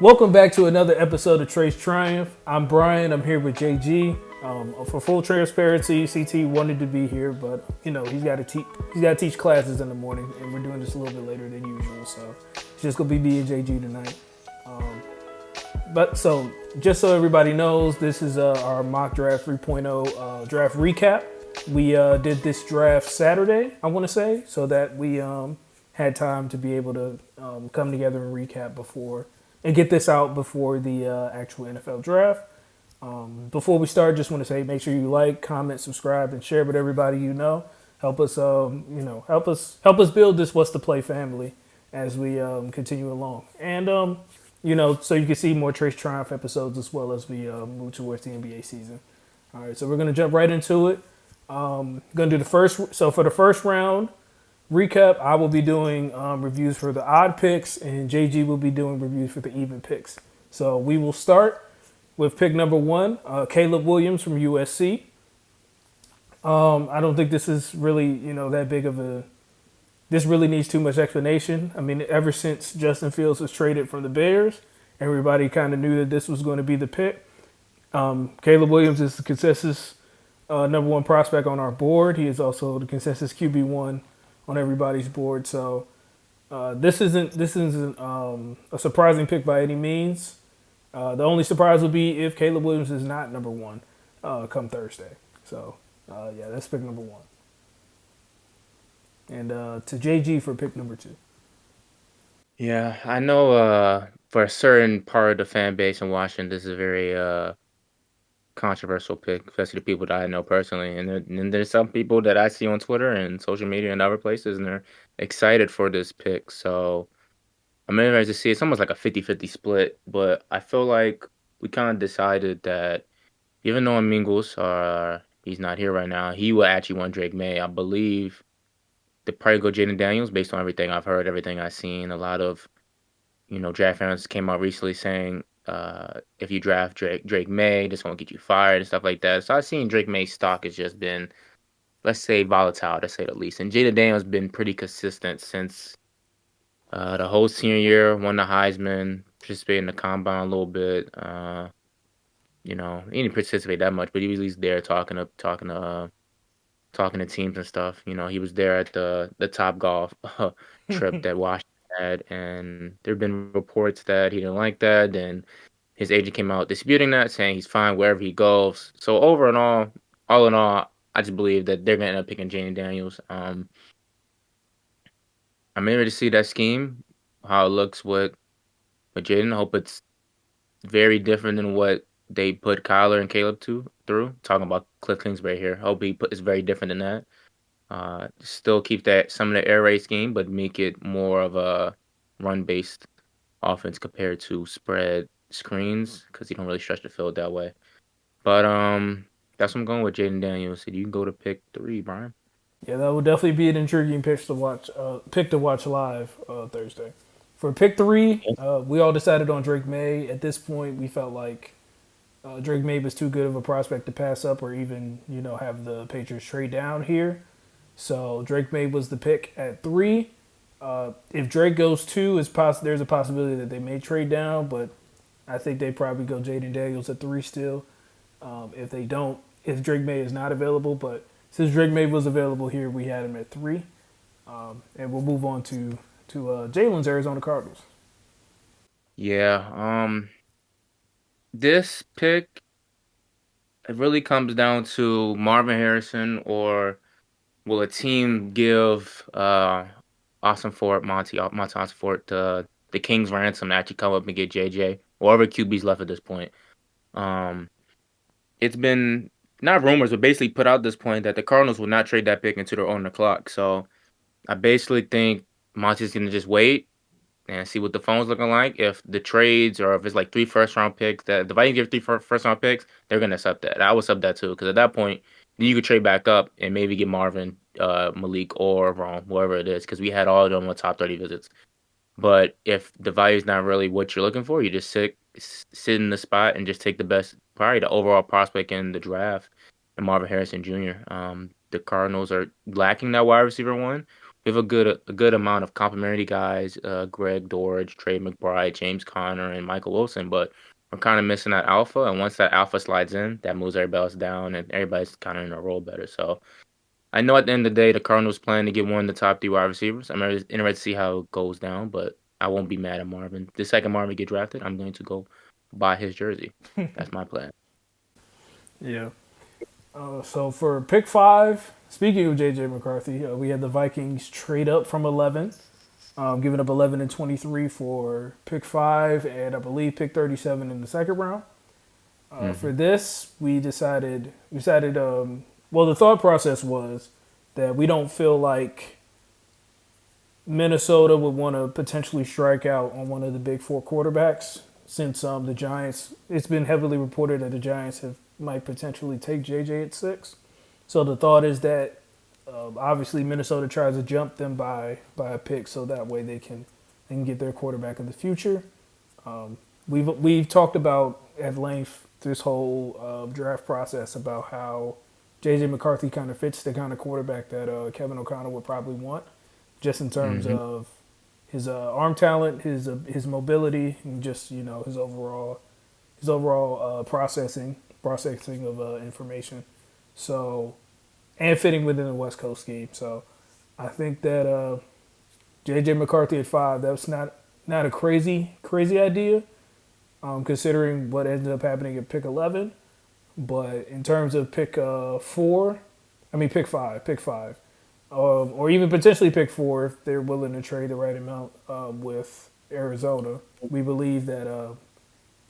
Welcome back to another episode of Trace Triumph. I'm Brian. I'm here with JG. For full transparency, CT wanted to be here, but he's got to teach. He's got to teach classes in the morning, and we're doing this a little bit later than usual. So it's just gonna be me and JG tonight. But so just so everybody knows, this is our mock draft 3.0 draft recap. We did this draft Saturday, I want to say, so that we had time to be able to come together and recap before and get this out before the actual NFL draft. Before we start, just want to say make sure you like, comment, subscribe, and share with everybody you know. Help us, help us build this What's the Play family as we continue along. And so you can see more Trace Triumph episodes as well as we move towards the NBA season. All right, so we're gonna jump right into it. Gonna do the first. So for the first round recap, I will be doing reviews for the odd picks, and JG will be doing reviews for the even picks. So we will start with pick number one, Caleb Williams from USC. I don't think this is really that big of a. This really needs too much explanation. I mean, ever since Justin Fields was traded from the Bears, everybody kind of knew that this was going to be the pick. Caleb Williams is the consensus number one prospect on our board. He is also the consensus QB1 on everybody's board. So this isn't a surprising pick by any means. The only surprise would be if Caleb Williams is not number one come Thursday. So yeah, that's pick number one. And to JG for pick number two. Yeah, I know for a certain part of the fan base in Washington, this is a very controversial pick, especially the people that I know personally. And there's some people that I see on Twitter and social media and other places, and they're excited for this pick. So I'm interested to see. It's almost like a 50-50 split, but I feel like we kind of decided that even though Mingles, he's not here right now, he will actually want Drake May. I believe they probably go Jaden Daniels based on everything I've heard, everything I've seen. A lot of draft fans came out recently saying if you draft Drake May, this won't get you fired and stuff like that. So I've seen Drake May's stock has just been, let's say, volatile to say the least. And Jada Daniels been pretty consistent since the whole senior year, won the Heisman, participated in the combine a little bit. He didn't participate that much, but he was at least there talking to teams and stuff. He was there at the Top Golf trip that Washington had, and there have been reports that he didn't like that, and his agent came out disputing that, saying he's fine wherever he goes. So all in all, I just believe that they're gonna end up picking Jane Daniels. I'm eager to see that scheme, how it looks with Jaden. I hope it's very different than what they put Kyler and Caleb through. Talking about Cliff Kingsbury here. I hope it's very different than that. Still keep that some of the air raid scheme, but make it more of a run-based offense compared to spread screens because you don't really stretch the field that way. But that's what I'm going with Jaden Daniels. So you can go to pick 3, Brian. Yeah, that would definitely be an intriguing pitch to watch. Pick to watch live Thursday. For pick three, we all decided on Drake May. At this point, we felt like Drake May was too good of a prospect to pass up, or even have the Patriots trade down here. So Drake May was the pick at 3. If Drake goes 2, there's a possibility that they may trade down, but I think they probably go Jaden Daniels at 3 still. If they don't, if Drake May is not available, but since Drake May was available here, we had him at 3. And we'll move on to Jalen's Arizona Cardinals. Yeah. This pick, it really comes down to Marvin Harrison, or will a team give Austin Fort, Monty Austin Fort, the King's ransom to actually come up and get JJ or other QBs left at this point. Um, it's been not rumors, but basically put out this point that the Cardinals will not trade that pick until they're on the clock. So I basically think Monty's gonna just wait and see what the phone's looking like. If the trades or if it's like 3 first-round picks, that the Vikings give 3 first-round picks, they're gonna accept that. I would accept that too, because at that point, then you could trade back up and maybe get Marvin, Malik, or Rome, whoever it is, because we had all of them on top 30 visits. But if the value's not really what you're looking for, you just sit in the spot and just take the best, probably the overall prospect in the draft, and Marvin Harrison Jr. The Cardinals are lacking that wide receiver one, We have a good amount of complimentary guys, Greg Dortch, Trey McBride, James Conner, and Michael Wilson, but we're kind of missing that alpha. And once that alpha slides in, that moves everybody else down, and everybody's kind of in a role better. So I know at the end of the day, the Cardinals plan to get one of the top three wide receivers. I'm interested to see how it goes down, but I won't be mad at Marvin. The second Marvin get drafted, I'm going to go buy his jersey. That's my plan. Yeah. So for pick 5, speaking of JJ McCarthy, we had the Vikings trade up from 11, giving up 11 and 23 for pick 5, and I believe pick 37 in the second round. For Hmm. this, well, the thought process was that we don't feel like Minnesota would want to potentially strike out on one of the big four quarterbacks since the Giants. It's been heavily reported that the Giants have might potentially take JJ at 6. So the thought is that obviously Minnesota tries to jump them by a pick, so that way they can get their quarterback of the future. We've talked about at length this whole draft process about how JJ McCarthy kind of fits the kind of quarterback that Kevin O'Connell would probably want, just in terms Hmm. of his arm talent, his mobility, and just his overall processing of information. So and fitting within the West Coast scheme. So I think that JJ McCarthy at 5, that's not a crazy idea, considering what ended up happening at pick 11. But in terms of pick 5, or even potentially pick 4 if they're willing to trade the right amount with Arizona, we believe that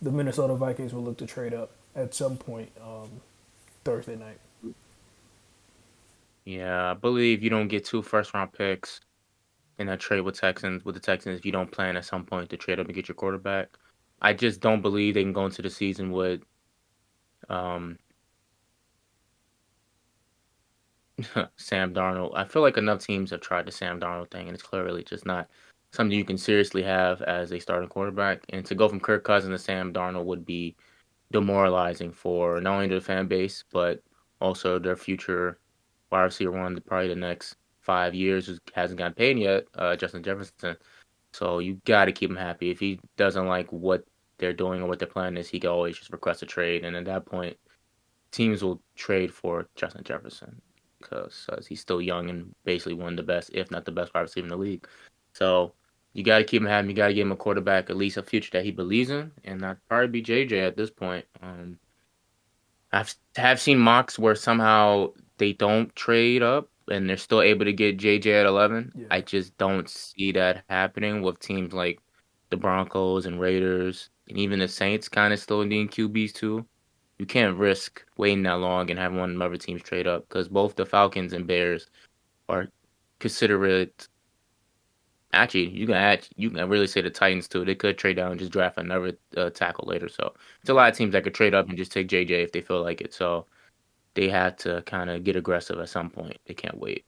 the Minnesota Vikings will look to trade up at some point Thursday night. Yeah, I believe you don't get two first round picks in a trade with the Texans if you don't plan at some point to trade up and get your quarterback. I just don't believe they can go into the season with um Sam Darnold. I feel like enough teams have tried the Sam Darnold thing, and it's clearly just not something you can seriously have as a starting quarterback. And to go from Kirk Cousins to Sam Darnold would be demoralizing for not only the fan base, but also their future wide receiver one, probably the next 5 years, who hasn't gotten paid yet, Justin Jefferson. So you got to keep him happy. If he doesn't like what they're doing or what their plan is, he can always just request a trade. And at that point, teams will trade for Justin Jefferson because he's still young and basically one of the best, if not the best wide receiver in the league. So you got to keep him happy. You got to give him a quarterback, at least a future that he believes in, and that'd probably be JJ at this point. Have seen mocks where somehow they don't trade up and they're still able to get JJ at 11. Yeah, I just don't see that happening with teams like the Broncos and Raiders and even the Saints kind of still needing QBs too. You can't risk waiting that long and have one of the other teams trade up because both the Falcons and Bears are considered. Actually, you can really say the Titans too. They could trade down and just draft another tackle later. So it's a yeah, lot of teams that could trade up and just take JJ if they feel like it. So they had to kind of get aggressive at some point. They can't wait.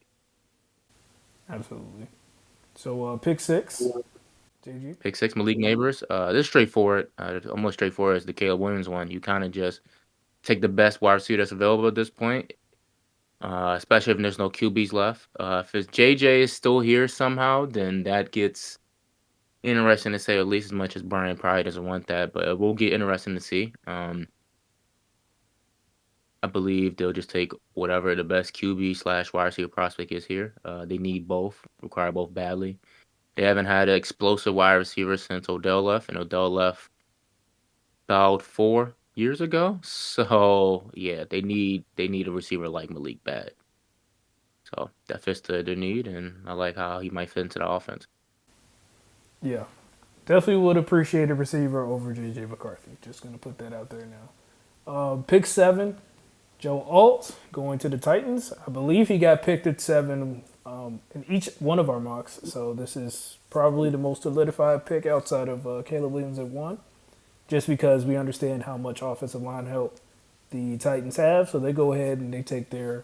absolutely. So pick 6, JG. Pick six, Malik Neighbors. This is straightforward. Almost straightforward as the Caleb Williams one. You kind of just take the best wide receiver that's available at this point, especially if there's no QBs left. If it's JJ is still here somehow, then that gets interesting to say at least as much as Brian probably doesn't want that, but it will get interesting to see. I believe they'll just take whatever the best QB slash wide receiver prospect is here. They need both, require both badly. They haven't had an explosive wide receiver since Odell left, and Odell left about 4 years ago. So yeah, they need a receiver like Malik bad. So that fits their need, and I like how he might fit into the offense. Yeah, definitely would appreciate a receiver over JJ McCarthy. Just gonna put that out there now. Pick 7, Joe Alt going to the Titans. I believe he got picked at 7 in each one of our mocks. So this is probably the most solidified pick outside of Caleb Williams at 1, just because we understand how much offensive line help the Titans have. So they go ahead and they take their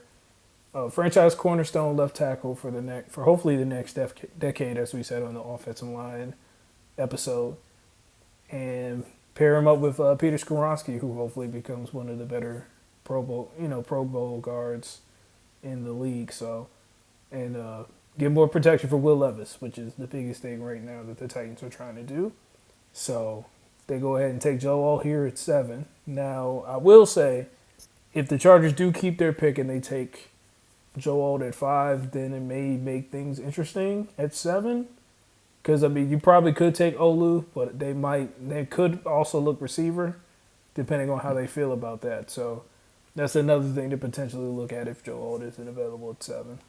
franchise cornerstone left tackle for hopefully the next decade, as we said on the offensive line episode, and pair him up with Peter Skoronski, who hopefully becomes one of the better Pro Bowl guards in the league. So, and get more protection for Will Levis, which is the biggest thing right now that the Titans are trying to do. So they go ahead and take Joe All here at 7. Now, I will say, if the Chargers do keep their pick and they take Joe Alt at 5, then it may make things interesting at 7. Because, I mean, you probably could take Olu, but they could also look receiver, depending on how they feel about that. So that's another thing to potentially look at if Joe Alt isn't available at 7.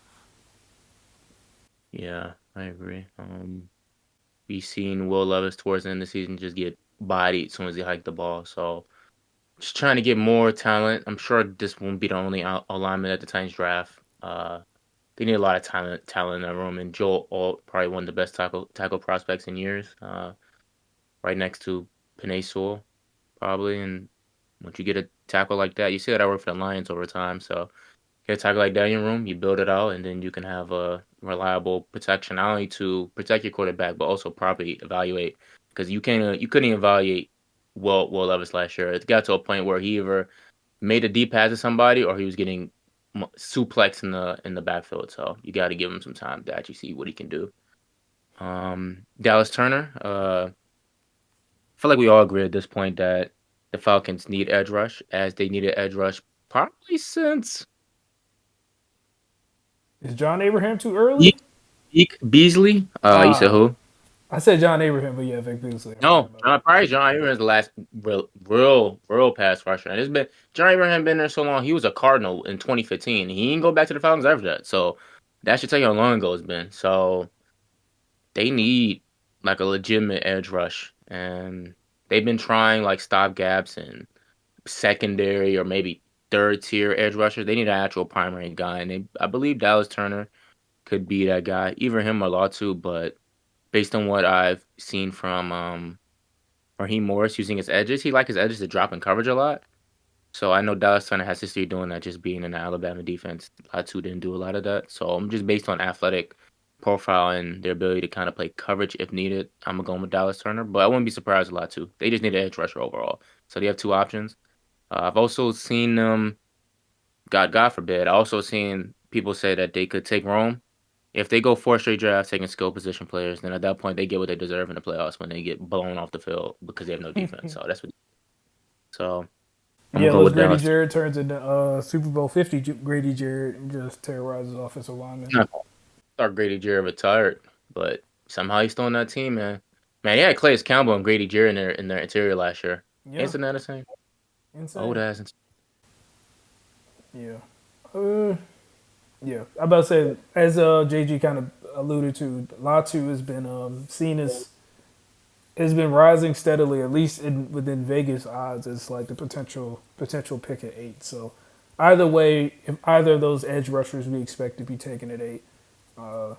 Yeah, I agree. We seen Will Levis towards the end of the season just get bodied as soon as he hiked the ball. So just trying to get more talent. I'm sure this won't be the only alignment at the Titans draft. They need a lot of talent in that room, and Joel Alt, probably one of the best tackle prospects in years. Right next to Penei Sewell, probably. And once you get a tackle like that, you see that I work for the Lions over time. So get a tackle like that in your room, you build it out, and then you can have a reliable protection, not only to protect your quarterback, but also properly evaluate. Because you couldn't evaluate Will Levis last year. It got to a point where he either made a deep pass to somebody or he was getting suplex in the backfield. So you got to give him some time to actually see what he can do. Dallas Turner. I feel like we all agree at this point that the Falcons need edge rush, as they needed edge rush probably since Is John Abraham too Zeke early? Beasley. You said Uh, who? I said John Abraham, but yeah, Vic Beasley. I'm talking No, about. probably John Abraham is the last real pass rusher. And it's been John Abraham been there so long. He was a Cardinal in 2015. He didn't go back to the Falcons after that. So that should tell you how long ago it's been. So they need like a legitimate edge rush, and they've been trying like stop gaps and secondary or maybe third tier edge rushers. They need an actual primary guy, and I believe Dallas Turner could be that guy. Either him or Latu, but based on what I've seen from Raheem Morris using his edges, he like his edges to drop in coverage a lot. So I know Dallas Turner has history doing that, just being in the Alabama defense. Latu didn't do a lot of that. So I'm just based on athletic profile and their ability to kind of play coverage if needed. I'm gonna go with Dallas Turner, but I wouldn't be surprised a lot too. They just need an edge rusher overall. So they have two options. I've also seen them. God forbid. I also seen people say that they could take Rome. If they go four straight drafts taking skill position players, then at that point they get what they deserve in the playoffs when they get blown off the field because they have no defense. So that's what. So I'm gonna Yeah, go unless with Grady Dallas. Jarrett turns into Super Bowl 50, Grady Jarrett just terrorizes offensive linemen. I thought Grady Jarrett retired, but somehow he's still on that team, man. Man, yeah, Calais Campbell and Grady Jarrett in their interior last year. Yeah, Isn't that insane? Old insane. ass. Yeah. Uh, yeah. I'm about to say, as JG kind of alluded to, Latu has been seen as has been rising steadily, at least within Vegas odds, as like the potential pick at 8. So either way, if either of those edge rushers we expect to be taken at 8, uh,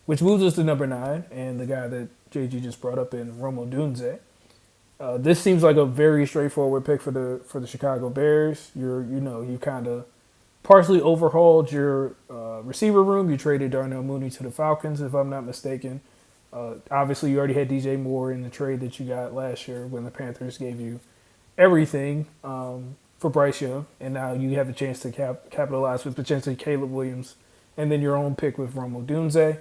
which moves us to number 9, and the guy that JG just brought up in Romo Dunze. This seems like a very straightforward pick for the Chicago Bears. You kind of partially overhauled your receiver room. You traded Darnell Mooney to the Falcons, if I'm not mistaken. Obviously, you already had DJ Moore in the trade that you got last year when the Panthers gave you everything for Bryce Young, and now you have a chance to capitalize with potentially Caleb Williams, and then your own pick with Romo Dunze.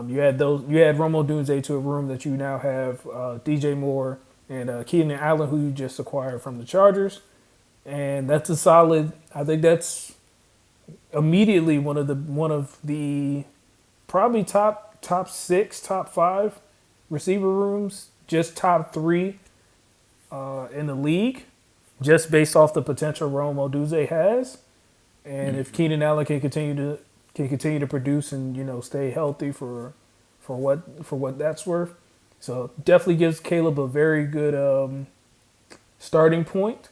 You had Romo Dunze to a room that you now have DJ Moore and Keenan Allen, who you just acquired from the Chargers, and that's a solid. I think that's immediately one of the probably top 6, top 5 receiver rooms, just top 3 in the league, just based off the potential Rome Odunze has. And if Keenan Allen can continue to produce and stay healthy for what that's worth, so definitely gives Caleb a very good starting point.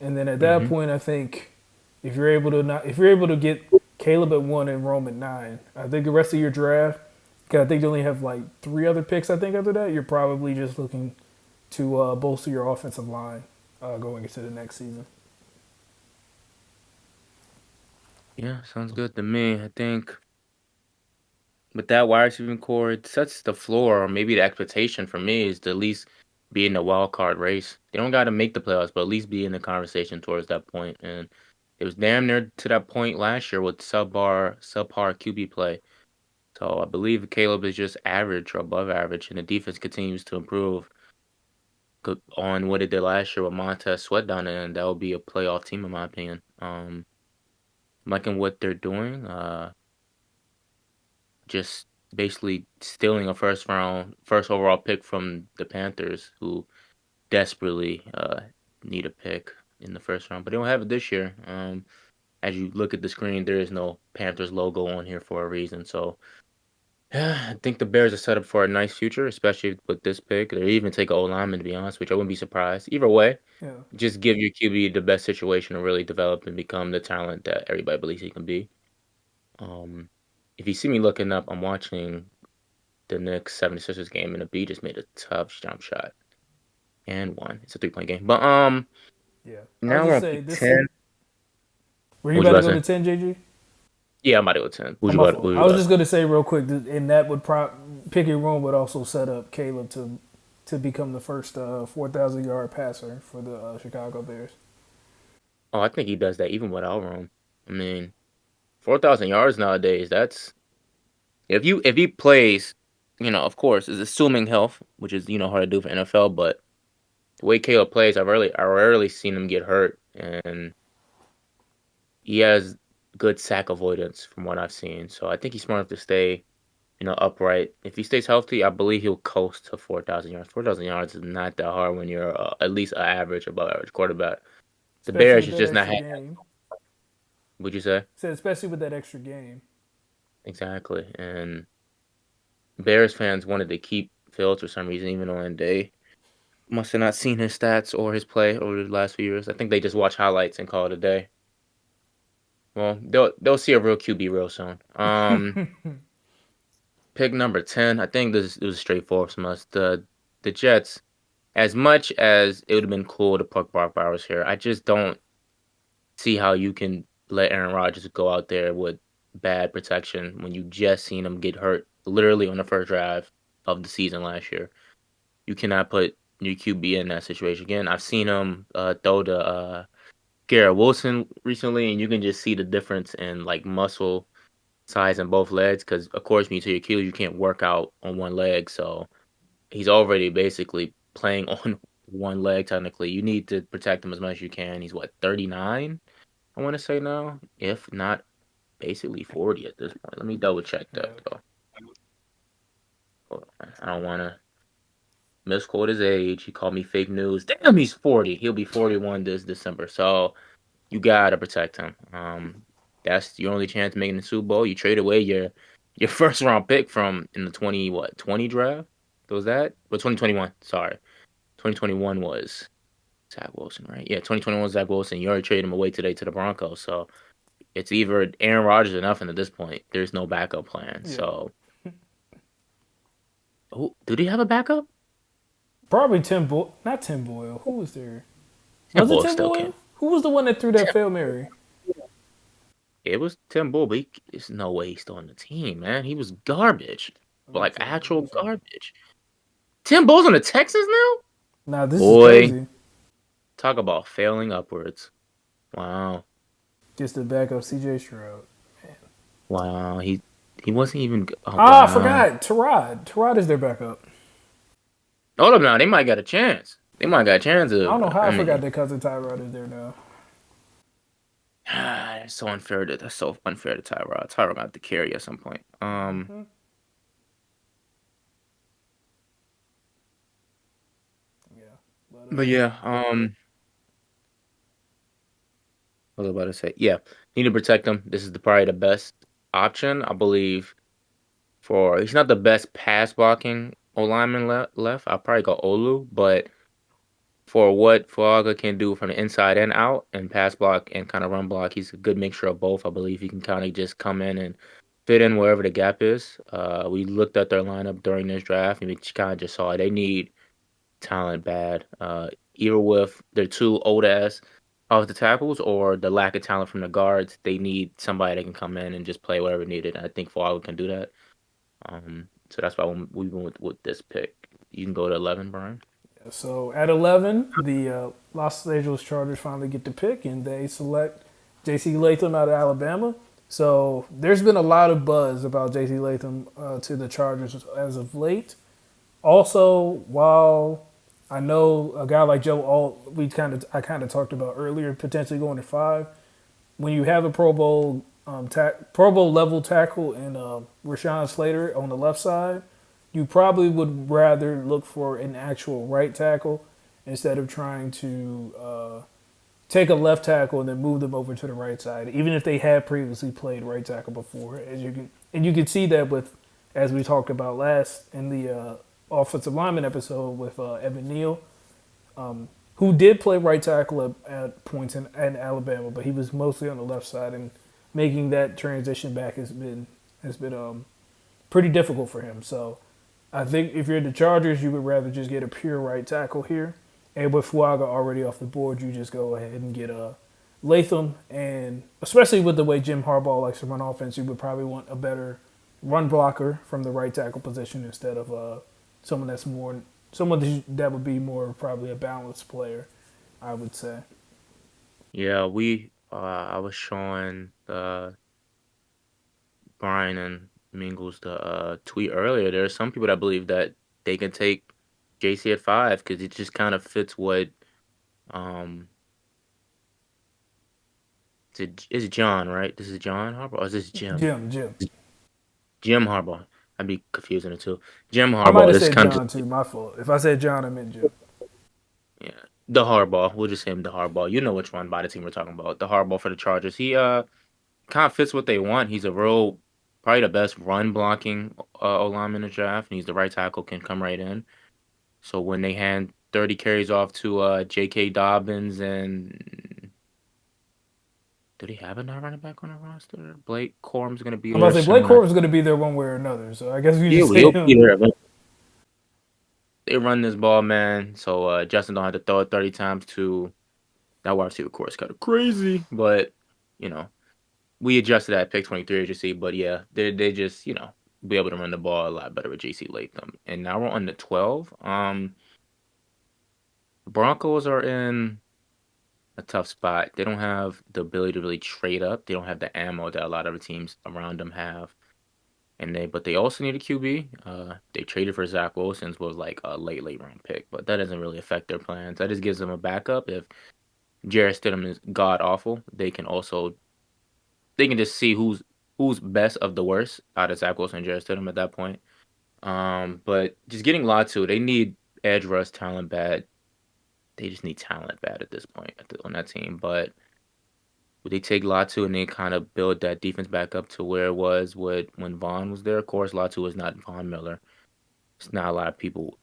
And then at that Mm-hmm. point, I think if you're able to get Caleb at 1 and Rome at 9, I think the rest of your draft, because I think you only have like 3 other picks. I think after that, you're probably just looking to bolster your offensive line going into the next season. Yeah, sounds good to me. I think with that wide receiving core, it sets the floor, or maybe the expectation for me is to at least be in the wild card race. They don't got to make the playoffs, but at least be in the conversation towards that point. And it was damn near to that point last year with subpar QB play. So I believe Caleb is just average or above average, and the defense continues to improve on what it did last year with Montez Sweat down there, and that will be a playoff team in my opinion. Liking what they're doing. Just basically stealing a first overall pick from the Panthers, who desperately need a pick in the first round, but they don't have it this year. As you look at the screen, there is no Panthers logo on here for a reason. So yeah, I think the Bears are set up for a nice future, especially with this pick. They even take an O lineman, to be honest, which I wouldn't be surprised. Either way, Yeah. just give your QB the best situation to really develop and become the talent that everybody believes he can be. Um, if you see me looking up, I'm watching the Knicks 76ers game, and the B just made a tough jump shot and won. It's a 3-point game. But Yeah. I was now we're just on pick saying this. 10. Were you What you about to about go to to say? 10, JG? Yeah, I'm about to go 10. Oh, Who's you my about? fault. Who you I was about? just gonna say real quick, and that would pick your room would also set up Caleb to become the first 4,000 yard passer for the Chicago Bears. Oh, I think he does that even without room. I mean, 4,000 yards nowadays. That's if he plays, of course, is assuming health, which is hard to do for NFL. But the way Caleb plays, I rarely seen him get hurt, and he has good sack avoidance from what I've seen. So I think he's smart enough to stay upright. If he stays healthy, I believe he'll coast to 4,000 yards. 4,000 yards is not that hard when you're at least an average, above average quarterback. The Especially Bears with is that just not extra having. game. Would you say? Said especially with that extra game. Exactly. And Bears fans wanted to keep Fields for some reason, even on they must have not seen his stats or his play over the last few years. I think they just watch highlights and call it a day. Well, they'll see a real QB real soon. Pick number 10. I think this it was straightforward from us. The Jets. As much as it would have been cool to put Brock Bowers here, I just don't see how you can let Aaron Rodgers go out there with bad protection when you just seen him get hurt literally on the first drive of the season last year. You cannot put your QB in that situation again. I've seen him throw to Garrett Wilson recently, and you can just see the difference in like muscle size in both legs. Because of course, when you tear your Achilles, you can't work out on one leg, so he's already basically playing on one leg technically. You need to protect him as much as you can. He's what, 39? I want to say now, if not basically 40 at this point. Let me double check that Yeah. though. Hold on. I don't want to misquote his age. He called me fake news. Damn, he's 40. He'll be 41 this December. So you gotta protect him. That's your only chance of making the Super Bowl. You trade away your first round pick from in the 20 draft. Was that? Well, 2021. Sorry, 2021 was Zach Wilson, right? Yeah, 2021 was Zach Wilson. You already traded him away today to the Broncos. So it's either Aaron Rodgers or nothing at this point. There's no backup plan. Yeah. So, oh, did he have a backup? Probably Tim Boyle. Not Tim Boyle. Who was there? Tim Was it Boyle Tim still Boyle? can't. Who was the one that threw that Tim, Fail Mary? it was Tim Boyle, but there's no way he's still on the team, man. He was garbage, Let me like check. Let actual me check. garbage. Tim Boyle's on the Texans now? Nah, this is Boy, crazy. talk about failing upwards. Wow. Just the back of CJ Stroud. Wow. He wasn't even oh Ah, I wow. forgot. Tarod. Tarod is their backup. Hold up now, they might got a chance. They might got a chance I don't of know how I I forgot mean that cousin Tyrod is there now. that's so unfair to Tyrod. Tyrod got to carry at some point. Hmm. Yeah, but But yeah, what was I about to say? Yeah, need to protect him. This is probably the best option, I believe. For he's not the best pass blocking O lineman left. I'll probably go Olu, but for what Fuaga can do from the inside and out and pass block and kind of run block, he's a good mixture of both. I believe he can kind of just come in and fit in wherever the gap is. We looked at their lineup during this draft and we kind of just saw it. They need talent bad. Either with their two old ass off the tackles or the lack of talent from the guards, they need somebody that can come in and just play whatever needed. And I think Fuaga can do that. So that's why we went with this pick. You can go to 11, Brian. so at 11, the Los Angeles Chargers finally get the pick, and they select J.C. Latham out of Alabama. So there's been a lot of buzz about J.C. Latham to the Chargers as of late. Also, while I know a guy like Joe Alt, I kind of talked about earlier, potentially going to 5. When you have a Pro Bowl level tackle in Rashawn Slater on the left side, you probably would rather look for an actual right tackle instead of trying to take a left tackle and then move them over to the right side, even if they had previously played right tackle before. You can see that with, as we talked about last in the offensive lineman episode with Evan Neal, who did play right tackle at points in Alabama, but he was mostly on the left side, and making that transition back has been pretty difficult for him. So I think if you're the Chargers, you would rather just get a pure right tackle here. And with Fuaga already off the board, you just go ahead and get a Latham. And especially with the way Jim Harbaugh likes to run offense, you would probably want a better run blocker from the right tackle position instead of someone that would be more probably a balanced player, I would say. Yeah, I was showing Brian and Mingles the tweet earlier. There are some people that believe that they can take JC at 5 because it just kind of fits what um is it John, right? This is John Harbaugh, or is this Jim? Jim. Jim Harbaugh. I'd be confusing the two. Jim I might Harbaugh. have This is said kind of John too. My fault. If I said John, I meant Jim. yeah. The Harbaugh. We'll just say him the Harbaugh. You know which one by the team we're talking about. The Harbaugh for the Chargers. He kind of fits what they want. He's a real probably the best run blocking O lineman in the draft, and he's the right tackle, can come right in. So when they hand 30 carries off to J.K. Dobbins and do they have another running back on the roster? Blake Corum's gonna be I'm about there to say Blake soon. Corum is going to be there one way or another. So I guess we just say He'll be him. there. They run this ball, man. So Justin don't have to throw it 30 times to that wide receiver course kind of crazy. But, you know, we adjusted that pick 23 as you see. But yeah, they just, be able to run the ball a lot better with JC Latham. And now we're on the 12. Broncos are in a tough spot. They don't have the ability to really trade up. They don't have the ammo that a lot of the teams around them have. But they also need a QB. They traded for Zach Wilson's was like a late round pick, but that doesn't really affect their plans. That just gives them a backup. If Jarrett Stidham is god awful, they can just see who's best of the worst out of Zach Wilson and Jarrett Stidham at that point. But just getting Latu, they need edge rush talent bad. They just need talent bad at this point on that team. But would they take Latu and they kind of build that defense back up to where it was when Vaughn was there? Of course, Latu was not Von Miller. It's not a lot of people,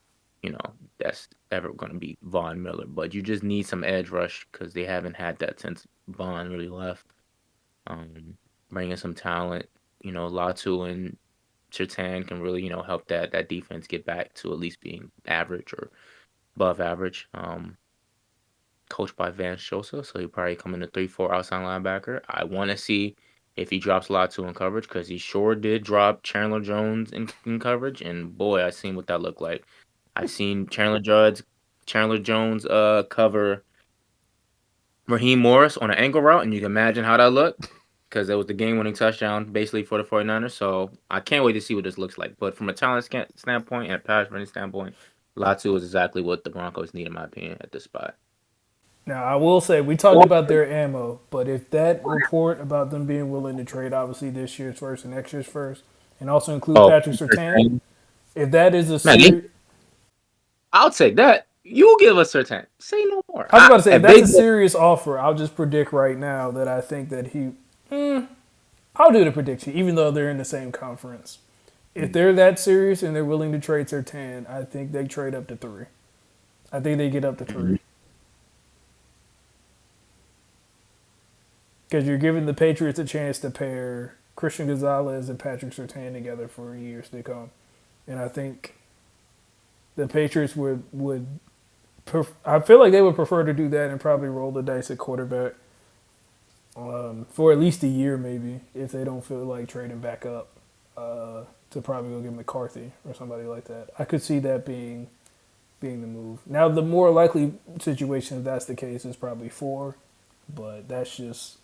that's ever going to be Von Miller. But you just need some edge rush because they haven't had that since Vaughn really left. Bringing some talent, Latu and Sertan can really, help that defense get back to at least being average or above average. Coached by Vance Joseph, so he'll probably come in a 3-4 outside linebacker. I want to see if he drops Latu in coverage because he sure did drop Chandler Jones in coverage, and boy, I seen what that looked like. I seen Chandler Jones cover Raheem Morris on an angle route, and you can imagine how that looked because it was the game-winning touchdown basically for the 49ers. So I can't wait to see what this looks like. But from a talent standpoint and a pass running standpoint, Latu is exactly what the Broncos need, in my opinion, at this spot. Now, I will say, we talked about their ammo, but if that report about them being willing to trade, obviously, this year's first and next year's first, and also include Oh, Patrick Surtain, if that is a man, serious. I'll take that. You give us Sertan. Say no more. I was about to say, if If that's they a get serious offer, I'll just predict right now that I think that he. I'll do the prediction, even though they're in the same conference. If they're that serious and they're willing to trade Sertan, I think they trade up to 3. I think they get up to 3. Because you're giving the Patriots a chance to pair Christian Gonzalez and Patrick Surtain together for years to come. And I think the Patriots I feel like they would prefer to do that and probably roll the dice at quarterback for at least a year maybe if they don't feel like trading back up to probably go get McCarthy or somebody like that. I could see that being the move. Now, the more likely situation if that's the case is probably 4, but that's just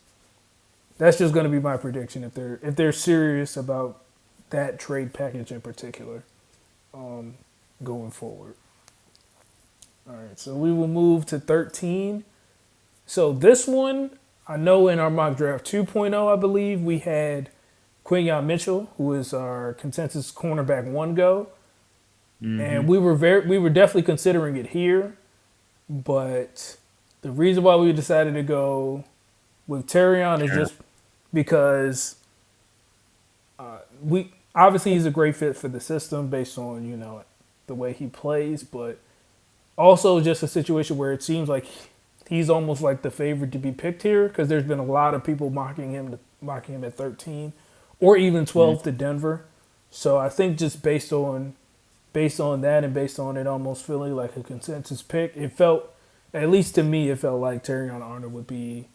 That's just going to be my prediction if they're serious about that trade package in particular, going forward. All right, so we will move to 13. So this one, I know in our mock draft 2.0, I believe we had Quinyon Mitchell, who is our consensus cornerback one go, and Mm-hmm. we were definitely considering it here, but the reason why we decided to go with Terrion is just because we obviously he's a great fit for the system based on the way he plays, but also just a situation where it seems like he's almost like the favorite to be picked here because there's been a lot of people mocking him at 13 or even 12 to Denver. So I think just based on that and based on it almost feeling like a consensus pick, it felt, at least to me, it felt like Terrion Arnold would be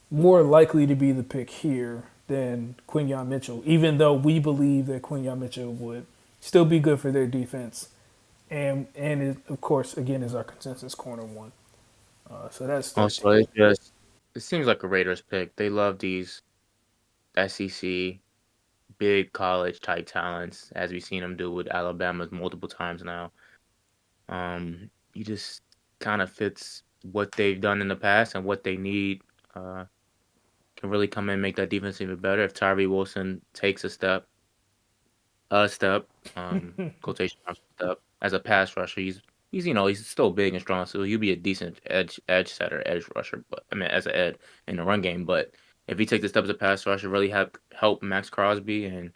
more likely to be the pick here than Quinyon Mitchell, even though we believe that Quinyon Mitchell would still be good for their defense. And it, of course, again, is our consensus corner one. So that's Also, 13. it seems like a Raiders pick. They love these SEC big college type talents, as we've seen them do with Alabama multiple times now. He just kind of fits what they've done in the past and what they need. Uh, can really come in and make that defense even better if Tyree Wilson takes a step, quotation marks step as a pass rusher. He's still big and strong, so he'll be a decent edge setter, edge rusher. But I mean, as an ed in the run game. But if he takes the step as a pass rusher, really help Max Crosby and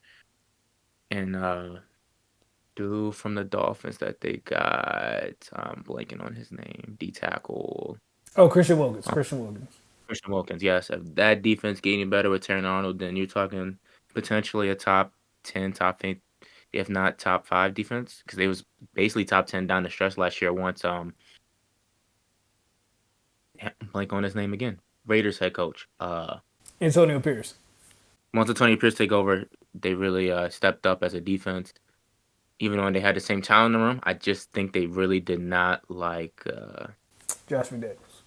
dude from the Dolphins that they got. I'm blanking on his name. D tackle. Oh, Christian Wilkins. Um, Christian Wilkins. Christian Wilkins. Yes, if that defense getting better with Terran Arnold, then you're talking potentially a top 10, top 8, if not top 5 defense, because they was basically top 10 down the stretch last year. Once blank on his name again. Raiders head coach. Antonio Pierce. Once Tony Pierce take over, they really stepped up as a defense. Even when they had the same talent in the room, I just think they really did not like. Josh McDaniels.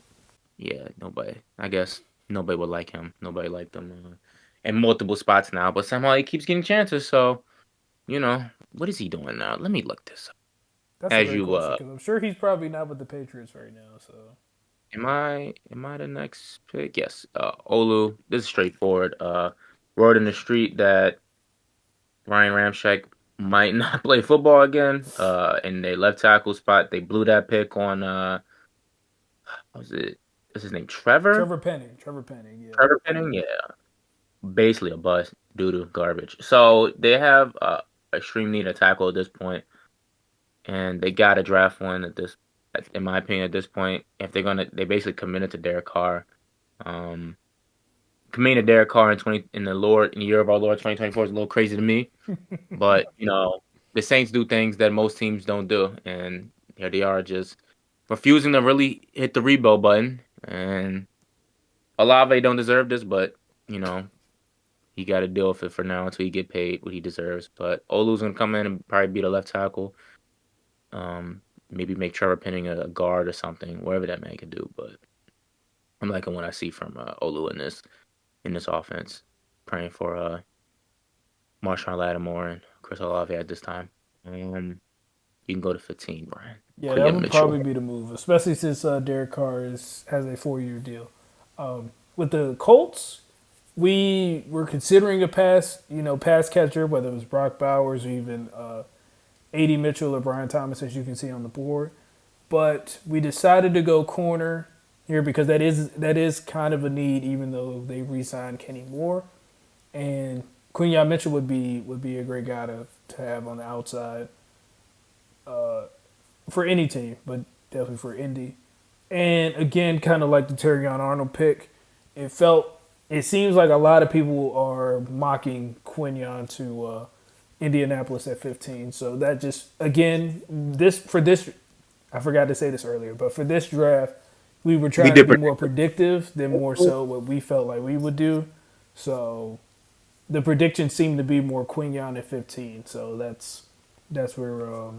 Yeah, nobody. I guess nobody would like him. Nobody liked him in multiple spots now, but somehow he keeps getting chances. So what is he doing now? Let me look this up. That's a As great you question because I'm sure he's probably not with the Patriots right now. So am I the next pick? Yes. Olu. This is straightforward. Word in the street that Ryan Ramczyk might not play football again. In their left tackle spot, they blew that pick on what was it? What's his name? Trevor? Trevor Penning. Trevor Penning. Yeah. Trevor Penning? Yeah. Basically a bust, doo doo garbage. So they have extreme need a tackle at this point, and they got to draft one in my opinion, at this point. If they basically committed to Derek Carr. Um, Committing to Derek Carr in the year of our Lord 2024 is a little crazy to me, but the Saints do things that most teams don't do, and here they are just refusing to really hit the rebuild button. And Olave don't deserve this, but you know he got to deal with it for now until he get paid what he deserves. But Olu's gonna come in and probably be the left tackle. Maybe make Trevor Penning a guard or something, whatever that man can do. But I'm liking what I see from Olu in this offense. Praying for Marshawn Lattimore and Chris Olave at this time. You can go to 15, Brian. Yeah, that Quinyon would Mitchell. probably be the move, especially since Derek Carr has a 4-year deal. With the Colts, we were considering a pass catcher, whether it was Brock Bowers or even A.D. Mitchell or Brian Thomas, as you can see on the board. But we decided to go corner here because that is kind of a need, even though they re-signed Kenny Moore, and Quinyon Mitchell would be a great guy to have on the outside for any team, but definitely for Indy. And again, kind of like the Terrion Arnold pick, it seems like a lot of people are mocking Quinyon to Indianapolis at 15. So that just again this I forgot to say this earlier, but for this draft, we were We trying to did be more predict. predictive than more so what we felt like we would do. So the prediction seemed to be more Quinyon at 15. So that's where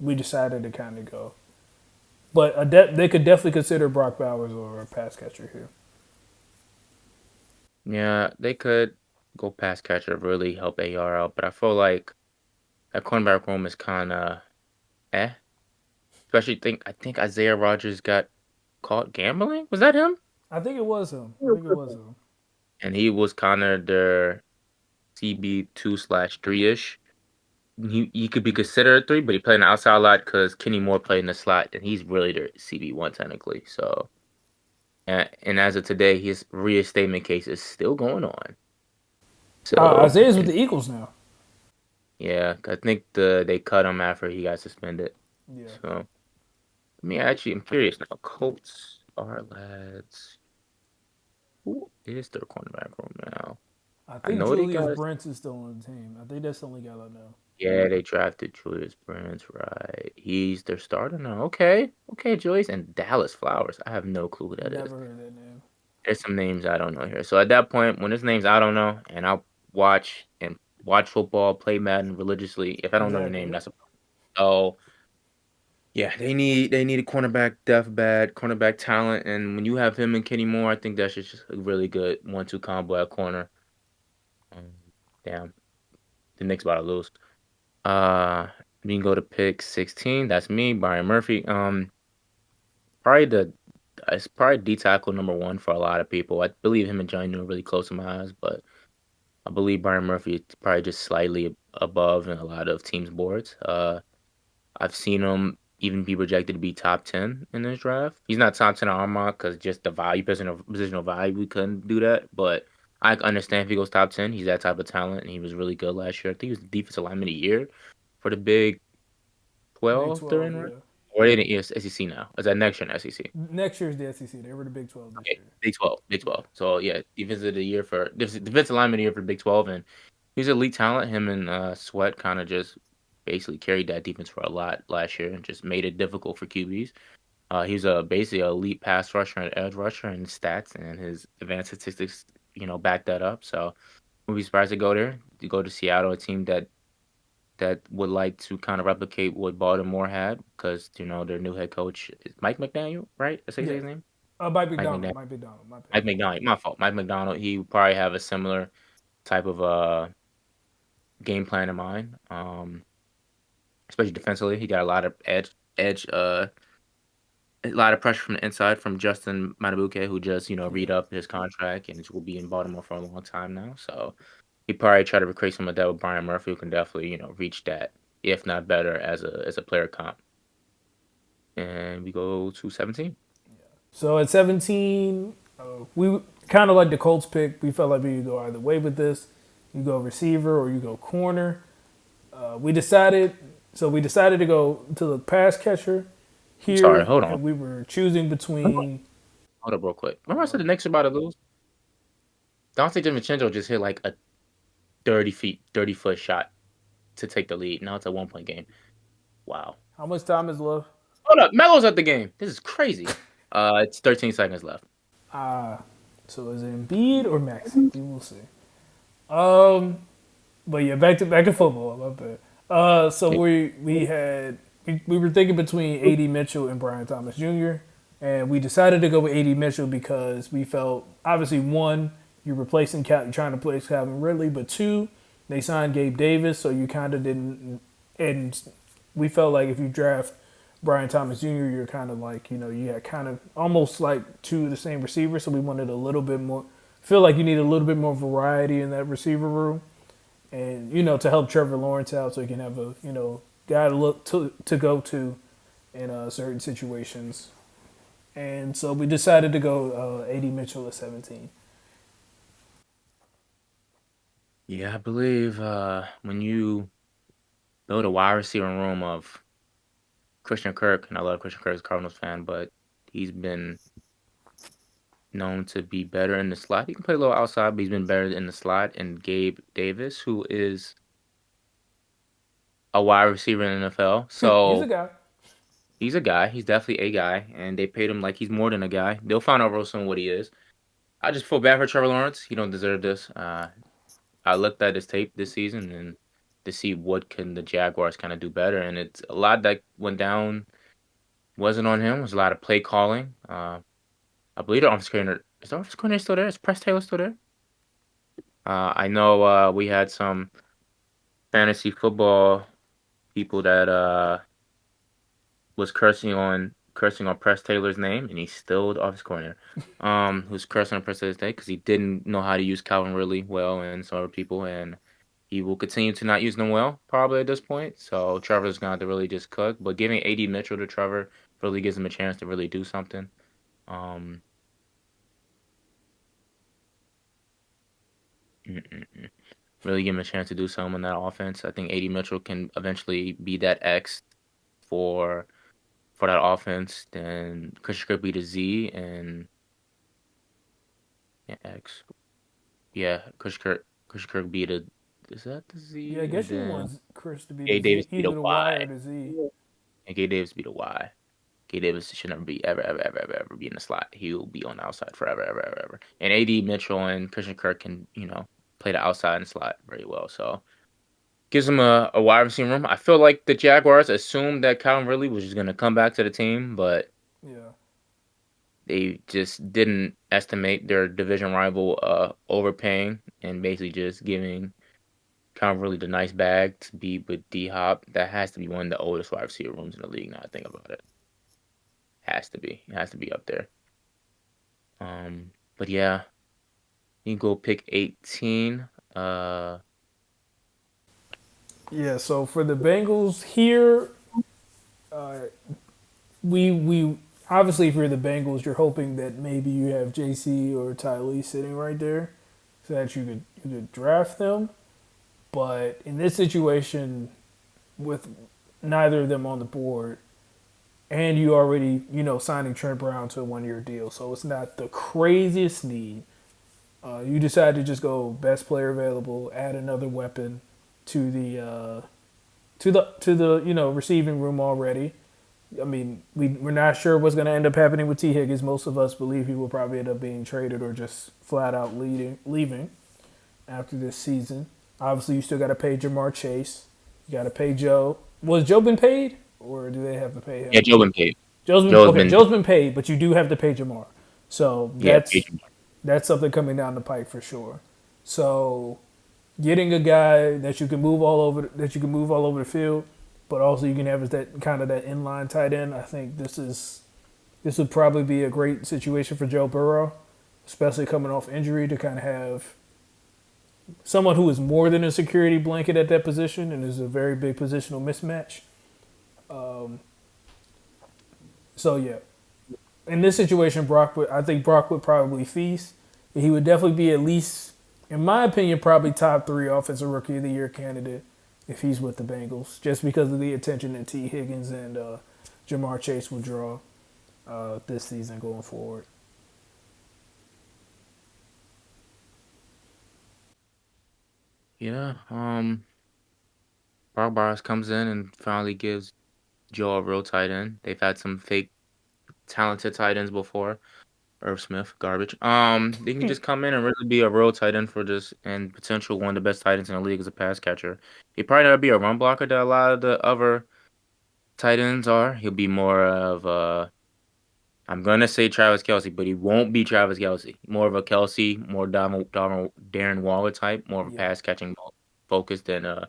we decided to kind of go. But they could definitely consider Brock Bowers or a pass catcher here. Yeah, they could go pass catcher, really help AR out, but I feel like that cornerback room is kinda eh. Especially I think Isaiah Rodgers got caught gambling? Was that him? I think it was him. I think it was him. And he was kinda their CB2 slash 3-ish. He could be considered a 3, but he played in the outside a lot because Kenny Moore played in the slot, and he's really their CB1 technically. So, and as of today, his reinstatement case is still going on. So, Isaiah's with the Eagles now. yeah, I think they cut him after he got suspended. Yeah, So, I'm curious now. Colts are lads. Who is their cornerback room now? I I think know they Julius got. Brents is still on the team. I think that's the only guy I know. Yeah, they drafted Julius Brents, right? He's their starter now. Okay, okay, Julius and Dallas Flowers. I have no clue who that is. Never heard that name. There's some names I don't know here. So at that point, when there's names I don't know, and I'll watch and watch football, play Madden religiously. If I don't know the Exactly. name, Yep. that's a problem. So yeah, they need a cornerback depth bad, cornerback talent, and when you have him and Kenny Moore, I think that's just a really good 1-2 combo at corner. Um, damn, the Knicks about to lose. Uh, we can go to pick 16. That's me, Brian Murphy. Probably the it's probably D tackle number one for a lot of people. I believe him and Johnny Newton are really close in my eyes, but I believe Brian Murphy is probably just slightly above in a lot of teams' boards. I've seen him even be projected to be top 10 in this draft. He's not top 10 on our mock because just the value, positional value, we couldn't do that. But I understand if he goes top 10, he's that type of talent, and he was really good last year. I think he was the defensive lineman of the year for the Big Big 12 they're 12, in, right? yeah. Or they in the SEC now. Is that next year in SEC? Next year's the SEC. They were the Big 12 this Okay, year. Big 12, Big Yeah. 12. So yeah, defensive lineman of the year for Big 12, and he's elite talent. Him and Sweat kind of just basically carried that defense for a lot last year and just made it difficult for QBs. He's basically an elite pass rusher and edge rusher in stats, and his advanced statistics, back that up. So we'll be surprised to go there. To go to Seattle, a team that would like to kind of replicate what Baltimore had, because their new head coach is Mike McDaniel, right? That's how you say Yeah. his name. Mike Mike McDonald. McDaniel. Mike McDonald. My bad. Mike McDaniel. My fault. Mike McDonald. He would probably have a similar type of game plan in mind. Especially defensively, he got a lot of edge a lot of pressure from the inside from Justin Matabuke, who just, Yeah. re-upped his contract and will be in Baltimore for a long time now. So he probably try to recreate some of that with Brian Murphy, who can definitely, reach that, if not better, as a player comp. And we go to 17. So at 17, we kind of like the Colts pick. We felt like we could go either way with this. You go receiver or you go corner. We decided. So we decided to go to the pass catcher I'm sorry, here, hold on. and we were choosing between. Hold up real quick. Remember I said Uh, the Knicks are about to lose? Dante DiVincenzo just hit like a 30-foot shot to take the lead. Now it's a 1-point game. Wow. how much time is left? Hold up, Melo's at the game. This is crazy. It's 13 seconds left. So is it Embiid or Maxi? We will see. Um, but yeah, back to football. My bad. So Okay. we were thinking between AD Mitchell and Brian Thomas Jr. And we decided to go with AD Mitchell because we felt obviously one, you're replacing you're trying to replace Calvin Ridley, but two, they signed Gabe Davis, so you kind of didn't. And we felt like if you draft Brian Thomas Jr., you're kind of like you got kind of almost like two of the same receivers, so we wanted a little bit more. Feel like you need a little bit more variety in that receiver room and to help Trevor Lawrence out so he can have a guy to look to go to in certain situations. And so we decided to go AD Mitchell at 17. Yeah, I believe when you build a wide receiver room of Christian Kirk, and I love Christian Kirk as a Cardinals fan, but he's been known to be better in the slot. He can play a little outside, but he's been better in the slot. And Gabe Davis, who is a wide receiver in the NFL, He's a so guy. he's a guy. He's definitely a guy, and they paid him like he's more than a guy. They'll find out real soon what he is. I just feel bad for Trevor Lawrence. He don't deserve this. I looked at his tape this season and to see what can the Jaguars kind of do better, and it's a lot that went down wasn't on him. It was a lot of play calling. I believe the offensive coordinator is the offensive coordinator still there? Is Press Taylor still there? I know we had some fantasy football people that was cursing on Press Taylor's name, and he's still the offensive coordinator. Who's cursing on Press Taylor's name because he didn't know how to use Calvin really well and some other people, and he will continue to not use them well probably at this point. So Trevor's gonna have to really just cook. But giving AD Mitchell to Trevor really gives him a chance to really do something. Um, mm, mm, mm. Really give him a chance to do something in that offense. I think AD Mitchell can eventually be that X for that offense. Then Christian Kirk be the Z and yeah, X. Yeah, Christian Kirk be the is that the Yeah, I Z? And guess you then want Chris to be the Gabe Z, Davis be the either the Y Y. or the Z. And Gabe Davis be the Y. Gabe Davis should never be ever be in the slot. He'll be on the outside forever, ever. And AD Mitchell and Christian Kirk can, play the outside and slot very well. So gives him a wide receiver room. I feel like the Jaguars assumed that Calvin Ridley was just gonna come back to the team, but Yeah. they just didn't estimate their division rival overpaying and basically just giving Calvin Ridley the nice bag to be with D Hop. That has to be one of the oldest wide receiver rooms in the league now I think about it. Has to be. It has to be up there. But yeah, you can go pick 18. Uh, Yeah. So for the Bengals here, uh, we obviously if you're the Bengals, you're hoping that maybe you have JC or Ty sitting right there, so that you could draft them. But in this situation, with neither of them on the board, and you already signing Trent Brown to a 1 year deal, so it's not the craziest need. You decide to just go best player available, add another weapon to the receiving room already. I mean, we're not sure what's going to end up happening with T. Higgins. Most of us believe he will probably end up being traded or just flat out leaving after this season. Obviously, you still got to pay Jamar Chase. You got to pay Joe. Was Joe been paid, or do they have to pay yeah, him? Joe been paid. Joe's been Joe's okay. been Joe's been paid, but you do have to pay Jamar. So yeah, paid. that's something coming down the pike for sure. So getting a guy that you can move all over the field, but also you can have that kind of that inline tight end. I think this would probably be a great situation for Joe Burrow, especially coming off injury to kind of have someone who is more than a security blanket at that position and is a very big positional mismatch. So yeah, in this situation, I think Brock would probably feast. He would definitely be at least, in my opinion, probably top three offensive rookie of the year candidate if he's with the Bengals, just because of the attention that T. Higgins and Jamar Chase will draw this season going forward. Yeah. Brock Bowers comes in and finally gives Joe a real tight end. They've had some fake talented tight ends before. Irv Smith, garbage. They can just come in and really be a real tight end for this and potential one of the best tight ends in the league as a pass catcher. He probably not be a run blocker that a lot of the other tight ends are. He'll be more of a I'm gonna say Travis Kelce, but he won't be Travis Kelce. More of a Kelce, more Darren Waller type, more of a Yeah. pass catching focus than a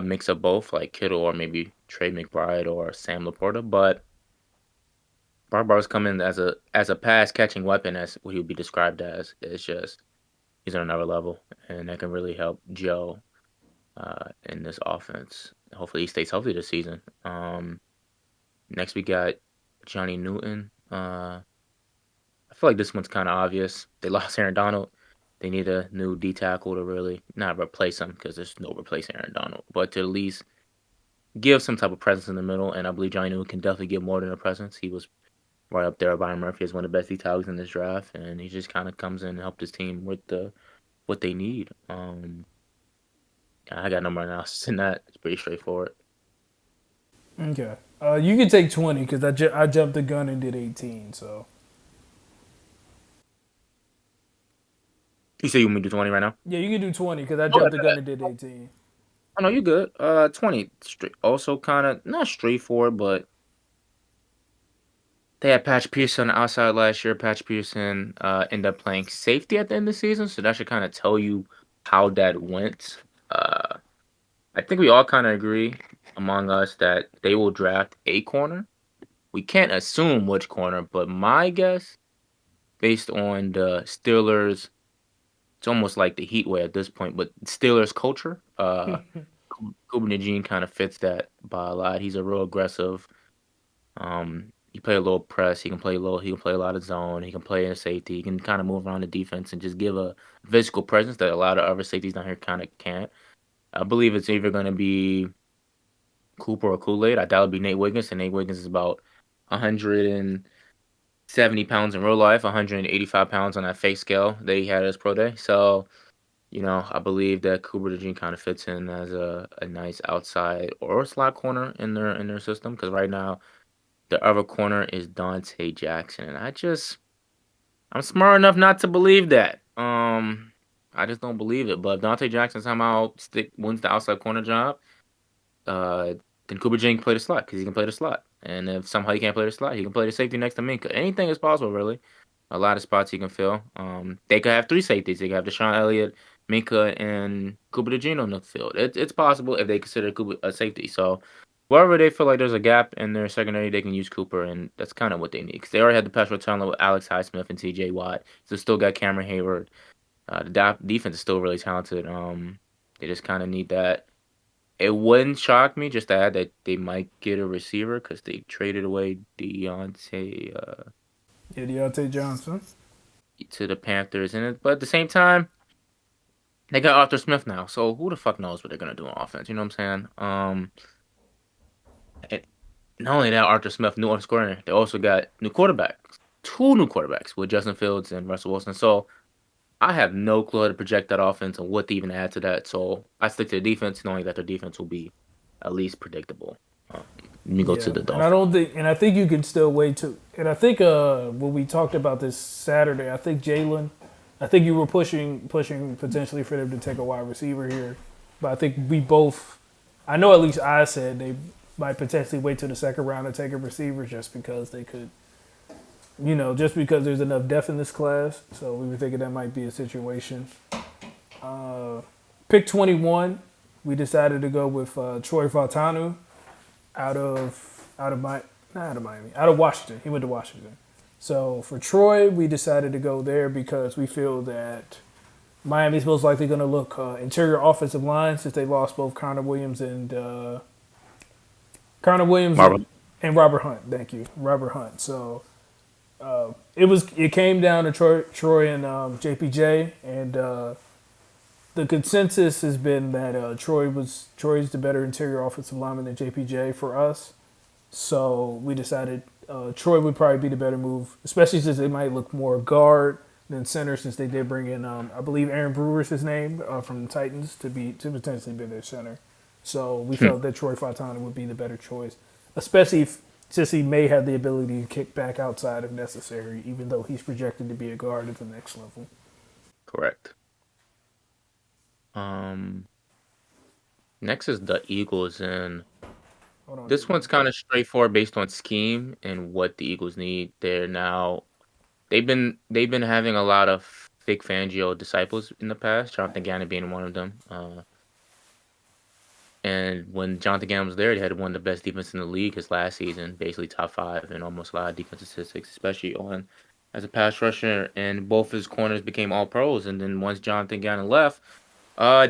mix of both, like Kittle or maybe Trey McBride or Sam Laporta. But Barbar's come in as a pass catching weapon, as what he would be described as. It's just he's on another level, and that can really help Joe in this offense. Hopefully, he stays healthy this season. Next we got Johnny Newton. I feel like this one's kind of obvious. They lost Aaron Donald. They need a new D tackle to really not replace him because there's no replacing Aaron Donald, but to at least give some type of presence in the middle. And I believe Johnny Newton can definitely give more than a presence. He was right up there. Byron Murphy is one of the best D tackles in this draft, and he just kind of comes in and helped his team with what they need. I got no more analysis in that. It's pretty straightforward. Okay. You can take 20 because I jumped the gun and did 18. So You say you want me to do 20 right now? yeah, you can do 20 because I Okay. jumped the gun and did 18. Oh no, you good. 20 straight. Also, kind of not straightforward, but they had Patch Pearson on the outside last year. Patch Pearson ended up playing safety at the end of the season, so that should kind of tell you how that went. I think we all kind of agree among us that they will draft a corner. We can't assume which corner, but my guess, based on the Steelers, it's almost like the Heat way at this point, but Steelers culture, Kubanagin kind of fits that by a lot. He's a real aggressive. He play a little press. He can play low. He can play a lot of zone. He can play in safety. He can kind of move around the defense and just give a physical presence that a lot of other safeties down here kind of can't. I believe it's either going to be Cooper or Kool-Aid. I doubt it'll be Nate Wiggins, and Nate Wiggins is about 170 pounds in real life, 185 pounds on that fake scale that he had at his pro day. So, I believe that Cooper DeJean kind of fits in as a nice outside or slot corner in their system because right now the other corner is Dante Jackson, and I'm smart enough not to believe that. I just don't believe it. But if Dante Jackson somehow wins the outside corner job, uh, then Cooper Jean can play the slot because he can play the slot. And if somehow he can't play the slot, he can play the safety next to Minka. Anything is possible, really. A lot of spots he can fill. They could have three safeties. They could have Deshaun Elliott, Minka, and Cooper DeJean on the field. It's possible if they consider Cooper a safety. So wherever they feel like there's a gap in their secondary, they can use Cooper, and that's kind of what they need. Because they already had the pass talent with Alex Highsmith and T.J. Watt. So still got Cameron Hayward. The defense is still really talented. They just kind of need that. It wouldn't shock me just to add that they might get a receiver because they traded away Deontay Yeah, Deontay Johnson. to the Panthers, but at the same time, they got Arthur Smith now, so who the fuck knows what they're gonna do on offense? You know what I'm saying? And not only that, Arthur Smith, new offensive coordinator, they also got new quarterbacks, two new quarterbacks with Justin Fields and Russell Wilson. So I have no clue how to project that offense and what to even add to that. So I stick to the defense, knowing that their defense will be at least predictable. Let me go to Yeah, the and I Dolphins. don't think, and I think you can still wait to, and I think when we talked about this Saturday, I think Jalen, I think you were pushing potentially for them to take a wide receiver here, but I think we both, I know at least I said they might potentially wait till the second round to take a receiver just because they could, just because there's enough depth in this class. So we were thinking that might be a situation. Pick 21, we decided to go with Troy Fautanu out of Washington. He went to Washington. So for Troy, we decided to go there because we feel that Miami's most likely going to look interior offensive line since they lost both Connor Williams Marvel. and Robert Hunt. Thank you, Robert Hunt. So it came down to Troy and JPJ, and the consensus has been that Troy's the better interior offensive lineman than JPJ for us. So we decided Troy would probably be the better move, especially since they might look more guard than center, since they did bring in, I believe Aaron Brewer's his name from the Titans to potentially be their center. So we felt that Troy Fontana would be the better choice, especially since he may have the ability to kick back outside if necessary, even though he's projected to be a guard at the next level. Correct. Um, Next is the Eagles, and Hold on, this JP. one's kind of straightforward based on scheme and what the Eagles need. They've been having a lot of Vic Fangio disciples in the past, Jonathan Gannon being one of them. And when Jonathan Gannon was there, they had one of the best defense in the league his last season, basically top five in almost a lot of defensive statistics, especially on as a pass rusher. And both his corners became all pros. And then once Jonathan Gannon left,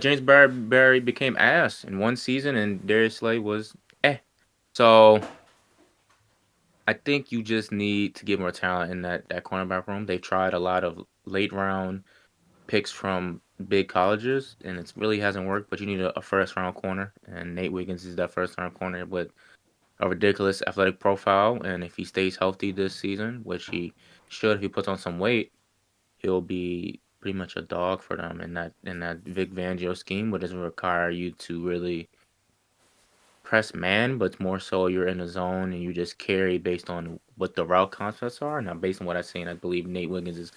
James Barry became ass in one season, and Darius Slay was eh. So I think you just need to get more talent in that cornerback room. They've tried a lot of late round picks from big colleges, and it really hasn't worked. But you need a first round corner, and Nate Wiggins is that first round corner with a ridiculous athletic profile. And if he stays healthy this season, which he should, if he puts on some weight, he'll be pretty much a dog for them in that Vic Fangio scheme, which doesn't require you to really press man, but more so you're in a zone and you just carry based on what the route concepts are. Now, based on what I've seen, I believe Nate Wiggins is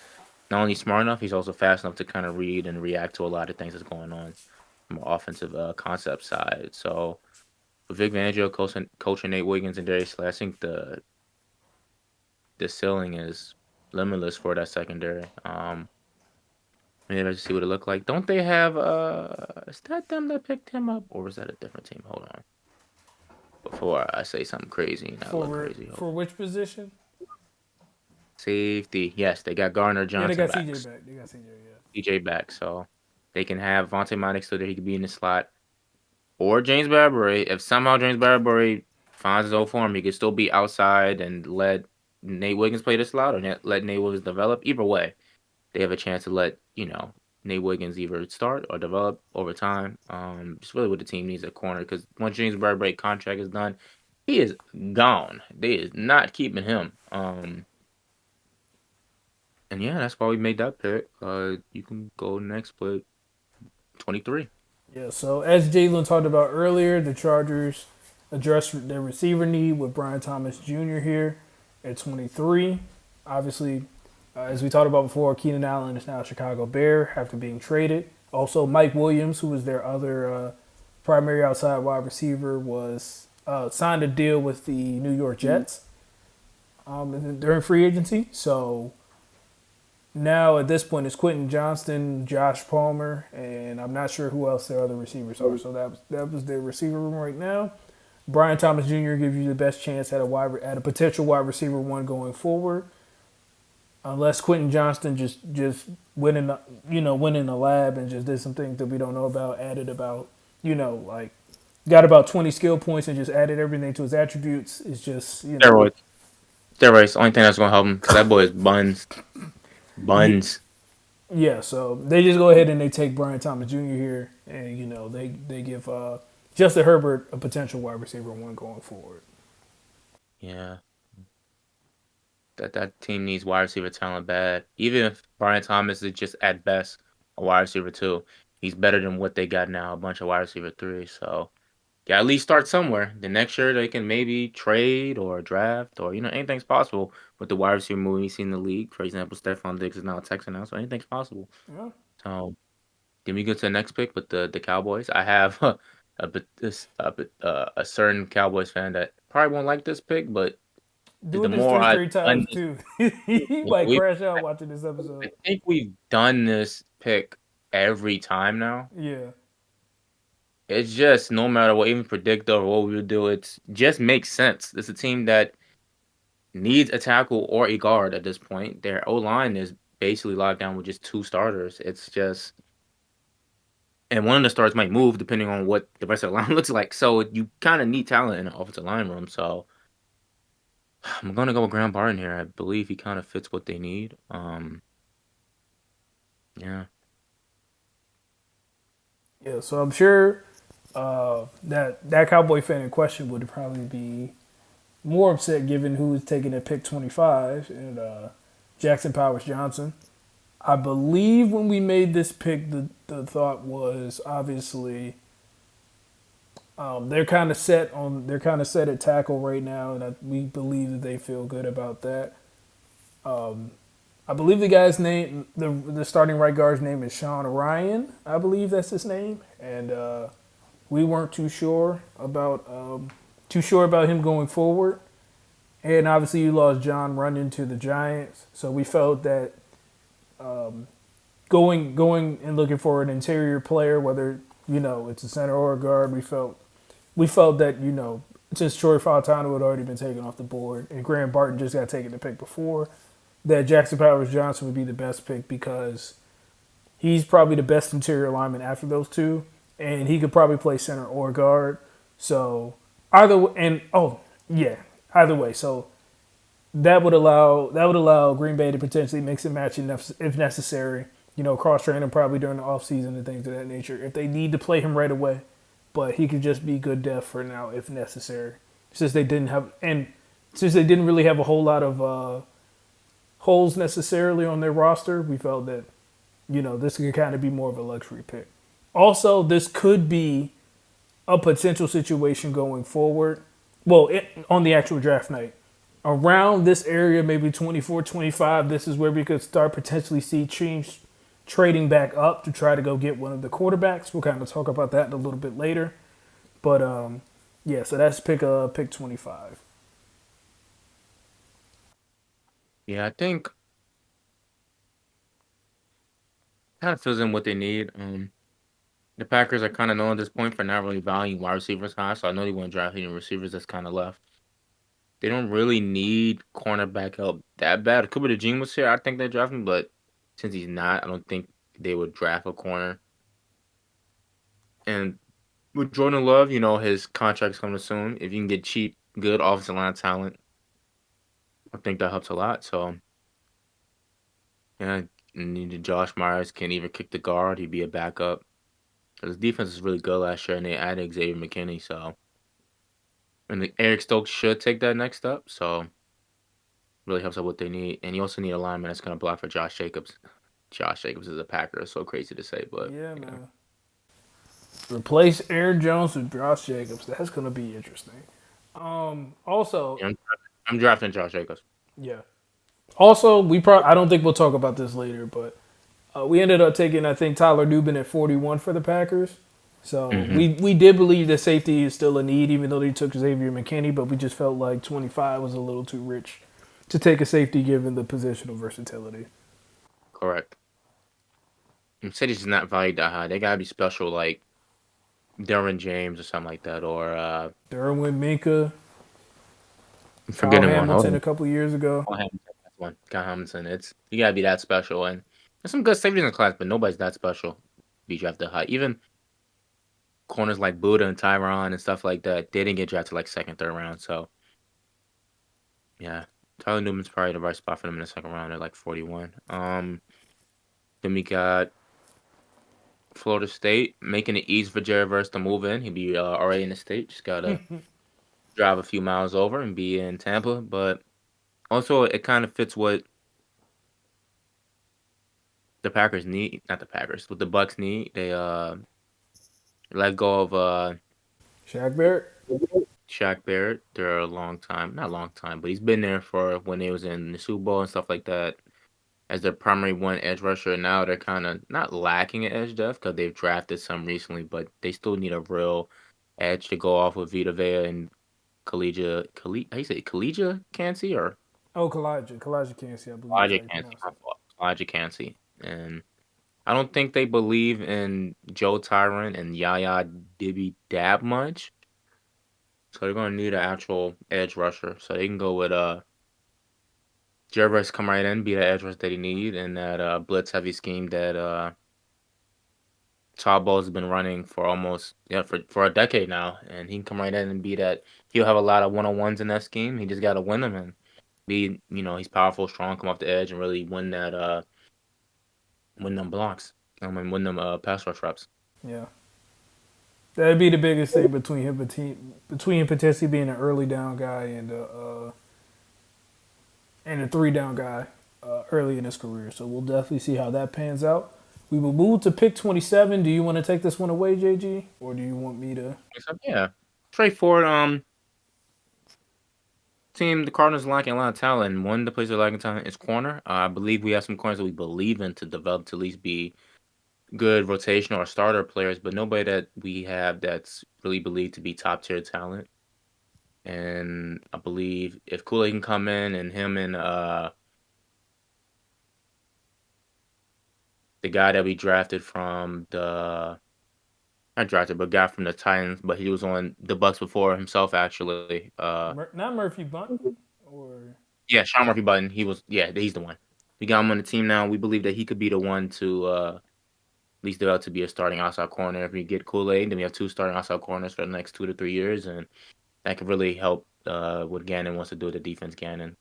not only smart enough, he's also fast enough to kind of read and react to a lot of things that's going on from an offensive concept side. So, with Vic Fangio coaching Nate Wiggins and Darius Slay, I think the ceiling is limitless for that secondary. Maybe let's see what it looked like. Don't they have is that them that picked him up, or was that a different team? Hold on. Before I say something crazy and I look crazy. For which position? Safety. Yes, they got Garner Yeah, they Johnson got back. CJ back. They got CJ. Yeah. DJ back, so they can have Vontae Monix so that he could be in the slot. Or James Bradbury. If somehow James Bradbury finds his old form, he could still be outside and let Nate Wiggins play the slot or let Nate Wiggins develop. Either way, they have a chance to let, Nate Wiggins either start or develop over time. It's really what the team needs at corner because once James Bradbury contract is done, he is gone. They is not keeping him. And yeah, that's why we made that pick. You can go next, but 23. Yeah. So as Jalen talked about earlier, the Chargers addressed their receiver need with Brian Thomas Jr. here at 23. Obviously, as we talked about before, Keenan Allen is now a Chicago Bear after being traded. Also, Mike Williams, who was their other primary outside wide receiver, was signed a deal with the New York Jets during free agency. So now at this point, it's Quentin Johnston, Josh Palmer, and I'm not sure who else their other receivers are. So that was their receiver room right now. Brian Thomas Jr. gives you the best chance at a potential wide receiver one going forward, unless Quentin Johnston just went in the lab and just did some things that we don't know about, added about like got about 20 skill points and just added everything to his attributes. It's just Steroids. Steroids. Only thing that's gonna help him because that boy is buns. yeah, Buns. yeah. So they just go ahead and they take Brian Thomas Jr. here, and they give Justin Herbert a potential wide receiver one going forward. Yeah. That team needs wide receiver talent bad. Even if Brian Thomas is just at best a wide receiver two, he's better than what they got now, a bunch of wide receiver three. So yeah, at least start somewhere. The next year they can maybe trade or draft or anything's possible with the wide receiver movie we see in the league. For example, Stephon Diggs is now a Texan now, so anything's possible. Yeah. So then we go to the next pick with the Cowboys. I have a certain Cowboys fan that probably won't like this pick, but the Doing this more three I've straight done times this, too. He might we crash out I watching this I episode. think we've done this pick every time now. Yeah. It's just no matter what, even predict or what we would do, it just makes sense. It's a team that needs a tackle or a guard at this point. Their O line is basically locked down with just two starters. It's just and one of the starters might move depending on what the rest of the line looks like. So you kind of need talent in the offensive line room. So I'm gonna go with Graham Barton here. I believe he kind of fits what they need. Yeah. Yeah. So I'm sure that Cowboy fan in question would probably be more upset given who was taking at pick 25 and Jackson Powers Johnson. I believe when we made this pick, the thought was obviously they're kind of set at tackle right now, and we believe that they feel good about that. I believe the guy's name, the starting right guard's name is Sean Ryan. I believe that's his name, and we weren't too sure about him going forward. And obviously, you lost John Runyon to the Giants, so we felt that going and looking for an interior player, whether it's a center or a guard, we felt that since Troy Fautano had already been taken off the board and Graham Barton just got taken the pick before, that Jackson Powers Johnson would be the best pick because he's probably the best interior lineman after those two, and he could probably play center or guard. So either way. So that would allow Green Bay to potentially mix and match if necessary. Cross train him probably during the offseason and things of that nature if they need to play him right away. But he could just be good depth for now if necessary. Since they didn't really have a whole lot of holes necessarily on their roster, we felt that this could kind of be more of a luxury pick. Also, this could be a potential situation going forward. Well, on the actual draft night. Around this area, maybe 24, 25, this is where we could start potentially see teams trading back up to try to go get one of the quarterbacks. We'll kind of talk about that a little bit later. But, yeah, so that's pick 25. Yeah, I think kind of fills in what they need. The Packers are kind of known at this point for not really valuing wide receivers high, so I know they want to draft any receivers that's kind of left. They don't really need cornerback help that bad. Cooper DeJean was here, I think they drafted him, but since he's not, I don't think they would draft a corner. And with Jordan Love, his contract's coming soon. If you can get cheap, good offensive line talent, I think that helps a lot. So, yeah, and Josh Myers can either kick the guard, he'd be a backup. 'Cause his defense is really good last year, and they added Xavier McKinney. So, and Eric Stokes should take that next step. So, really helps out what they need. And you also need a lineman that's going to block for Josh Jacobs. Josh Jacobs is a Packer. It's so crazy to say, but Yeah, yeah. man. Replace Aaron Jones with Josh Jacobs. That's gonna be interesting. Also, Yeah, I'm drafting Josh Jacobs. yeah. Also, I don't think we'll talk about this later, but we ended up taking I think Tyler Dubin at 41 for the Packers. So Hmm. we did believe that safety is still a need, even though they took Xavier McKinney, but we just felt like 25 was a little too rich to take a safety given the positional versatility. Correct. And City's is not valued that high. They gotta be special, like Derwin James or something like that, or Derwin Minka, I'm Kyle forgetting one. Hold Hamilton on, a couple years ago. Kyle Hamilton. That's one. Kyle Hamilton. It's you gotta be that special, and there's some good safeties in the class, but nobody's that special. Be drafted high. Even corners like Buda and Tyron and stuff like that, they didn't get drafted like second, third round. So yeah, Tyler Newman's probably the right spot for them in the second round at like 41. Then we got Florida State making it easy for Jerry Verse to move in. He'd be already in the state. Just gotta drive a few miles over and be in Tampa. But also, it kind of fits what the Packers need. Not the Packers, what the Bucks need. They let go of Shaq Barrett. Shaq Barrett. They're a long time, not a long time, but he's been there for when they was in the Super Bowl and stuff like that as their primary one edge rusher. Now they're kind of not lacking at edge depth because they've drafted some recently, but they still need a real edge to go off with Vita Vea and how you say Collegia Cansey or Oh, Kalijah Kancey, I believe is how Elijah you Cansey? pronounce My it. fault. Elijah Cansey. And I don't think they believe in Joe Tyrant and Yaya Dibby Dab much. So they're gonna need an actual edge rusher. So they can go with Jervis come right in, be the edge rusher that he need, and that blitz heavy scheme that Todd Bowles has been running for almost for a decade now, and he can come right in and be that. He'll have a lot of 1-on-ones in that scheme. He just got to win them and be he's powerful, strong, come off the edge and really win them blocks, and win them pass rush reps. Yeah. That'd be the biggest thing between potentially being an early down guy and a three down guy early in his career. So we'll definitely see how that pans out. We will move to pick 27. Do you want to take this one away, JG, or do you want me to? So, yeah, straightforward. Team the Cardinals lacking a lot of talent, and one of the places they're lacking talent is corner. I believe we have some corners that we believe in to develop to at least be good rotational or starter players, but nobody that we have that's really believed to be top tier talent. And I believe if Kool-Aid can come in and him and the guy that we drafted from the not drafted, but got from the Titans, but he was on the Bucks before himself actually. Not Murphy Bunton or Yeah, Sean Murphy Button. He's the one. We got him on the team now. We believe that he could be the one to at least develop to be a starting outside corner. If we get Kool-Aid, then we have two starting outside corners for the next 2 to 3 years, and that could really help what Gannon wants to do with the defense. Gannon,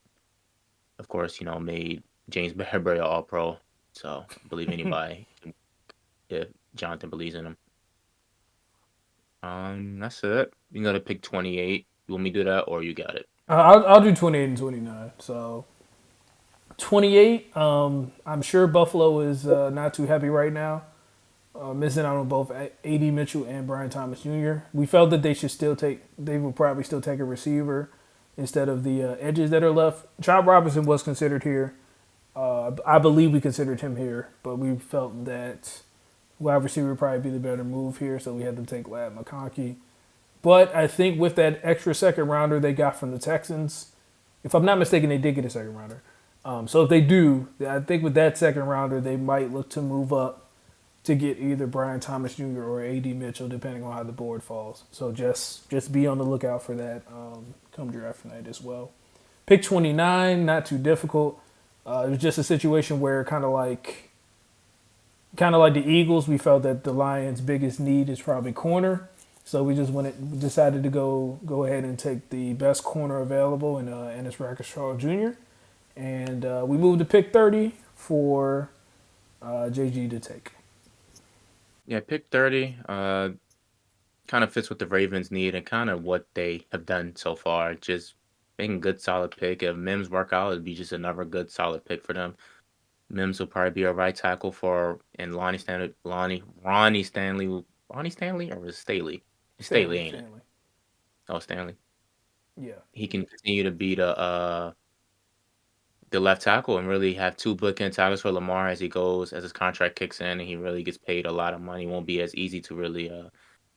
of course, made James Bradbury an All-Pro. So I believe anybody if Jonathan believes in him. That's it. You can go to pick 28. You want me to do that, or you got it? I'll do 28 and 29. So 28. I'm sure Buffalo is not too happy right now. Missing out on both A.D. Mitchell and Brian Thomas Jr. We felt that they will probably still take a receiver instead of the edges that are left. Chop Robinson was considered here. I believe we considered him here, but we felt that wide receiver would probably be the better move here, so we had to take Lad McConkey. But I think with that extra second rounder they got from the Texans, if I'm not mistaken, they did get a second rounder. So if they do, I think with that second rounder, they might look to move up to get either Brian Thomas Jr. or A.D. Mitchell, depending on how the board falls. So just be on the lookout for that come draft night as well. Pick 29, not too difficult. It was just a situation where kind of like the Eagles, we felt that the Lions' biggest need is probably corner. So we just decided to go ahead and take the best corner available in Ennis Rakestraw Jr. And we moved to pick 30 for JG to take. Yeah, pick 30 kind of fits what the Ravens need and kind of what they have done so far. Just making good solid pick. If Mims work out, it'd be just another good solid pick for them. Mims will probably be a right tackle and Ronnie Stanley or was it Staley? It's Staley, Stanley, ain't it? Stanley. Oh, Stanley. Yeah. He can continue to be the left tackle and really have two bookend tackles for Lamar as his contract kicks in and he really gets paid a lot of money. It won't be as easy to really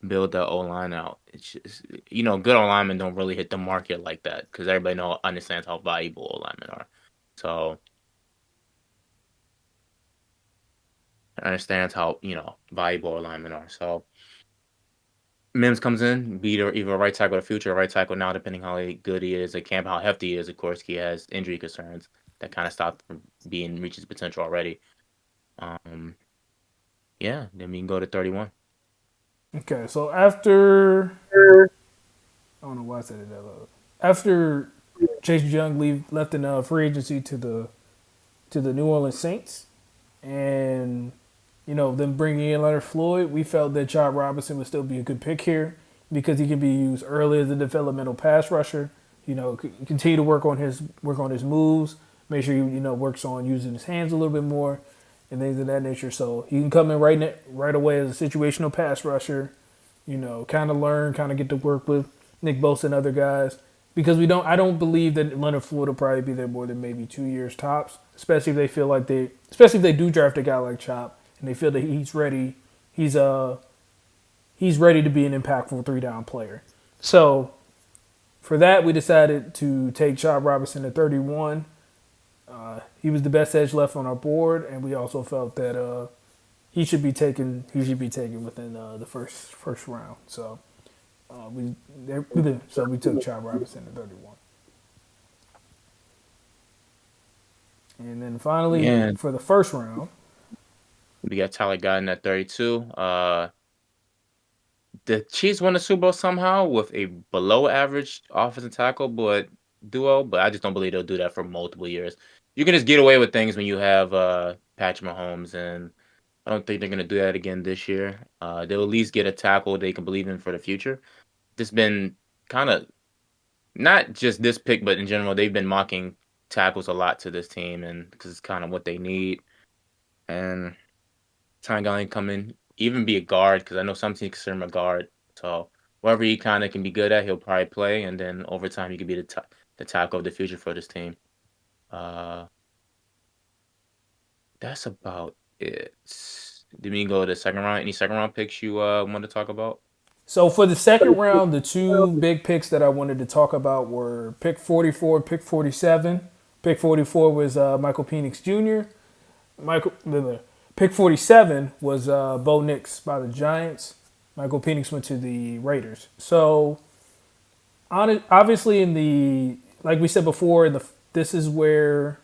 build the O line out. It's just good O linemen don't really hit the market like that because everybody understands how valuable O linemen are. So understands how valuable O linemen are. So Mims comes in, be either a right tackle of the future or right tackle now, depending how good he is at camp, how hefty he is. Of course, he has injury concerns that kind of stopped from being reach his potential already. Um, yeah, then we can go to 31. Okay, so after I don't know why I said it that loud. After Chase Young left in free agency to the New Orleans Saints, and them bringing in Leonard Floyd, we felt that Job Robinson would still be a good pick here because he can be used early as a developmental pass rusher. Continue to work on his moves. Make sure he works on using his hands a little bit more and things of that nature. So he can come in right away as a situational pass rusher. Kind of learn, kind of get to work with Nick Bosa and other guys because I don't believe that Leonard Floyd will probably be there more than maybe 2 years tops, especially if they do draft a guy like Chop and they feel that he's ready. He's ready to be an impactful 3-down player. So for that, we decided to take Chop Robinson at 31. He was the best edge left on our board, and we also felt that he should be taken. He should be taken within the first round. So we took Chop Robinson at 31. And then finally, Yeah, for the first round, we got Tyler Guyton at 32. The Chiefs won the Super Bowl somehow with a below average offensive tackle duo, but I just don't believe they'll do that for multiple years. You can just get away with things when you have Patrick Mahomes, and I don't think they're gonna do that again this year. They'll at least get a tackle they can believe in for the future. This been kind of not just this pick, but in general, they've been mocking tackles a lot to this team, and because it's kind of what they need. And Ty Guyton come in, even be a guard, because I know some teams consider him a guard. So whatever he kind of can be good at, he'll probably play, and then over time he could be the tackle of the future for this team. Uh, that's about it. Did we go to the second round? Any second round picks you want to talk about? so for the second round, the two big picks that I wanted to talk about were pick 44, pick 47. Pick 44 was Michael Penix Jr. Pick 47 was Bo Nix by the Giants. Michael Penix went to the Raiders. So obviously, like we said before, this is where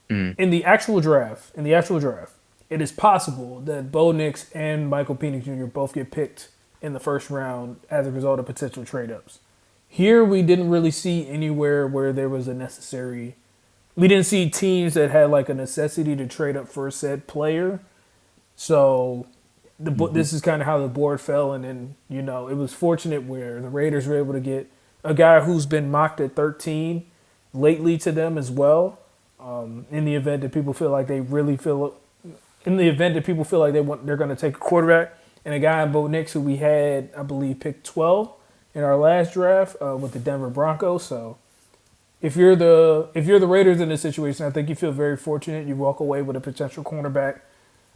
Mm. in the actual draft, it is possible that Bo Nix and Michael Penix Jr. both get picked in the first round as a result of potential trade ups. Here, we didn't really see anywhere where there was a necessary. We didn't see teams that had like a necessity to trade up for a said player. So this is kind of how the board fell, and then it was fortunate where the Raiders were able to get a guy who's been mocked at 13 lately to them as well. In the event that people feel like they're going to take a quarterback, and a guy in Bo Nix who we had, I believe, picked 12 in our last draft with the Denver Broncos. So if you're the Raiders in this situation, I think you feel very fortunate. You walk away with a potential cornerback,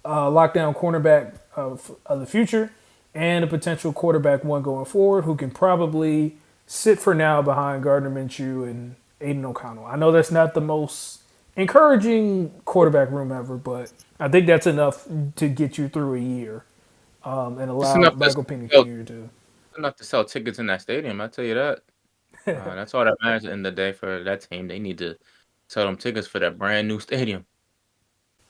lockdown cornerback of the future, and a potential quarterback one going forward who can probably sit for now behind Gardner Minshew and Aiden O'Connell. I know that's not the most encouraging quarterback room ever, but I think that's enough to get you through a year and Just allow enough to Michael Penix sell Jr. to. enough to sell tickets in that stadium, I tell you that. That's all that matters in the day for that team. They need to sell them tickets for that brand new stadium.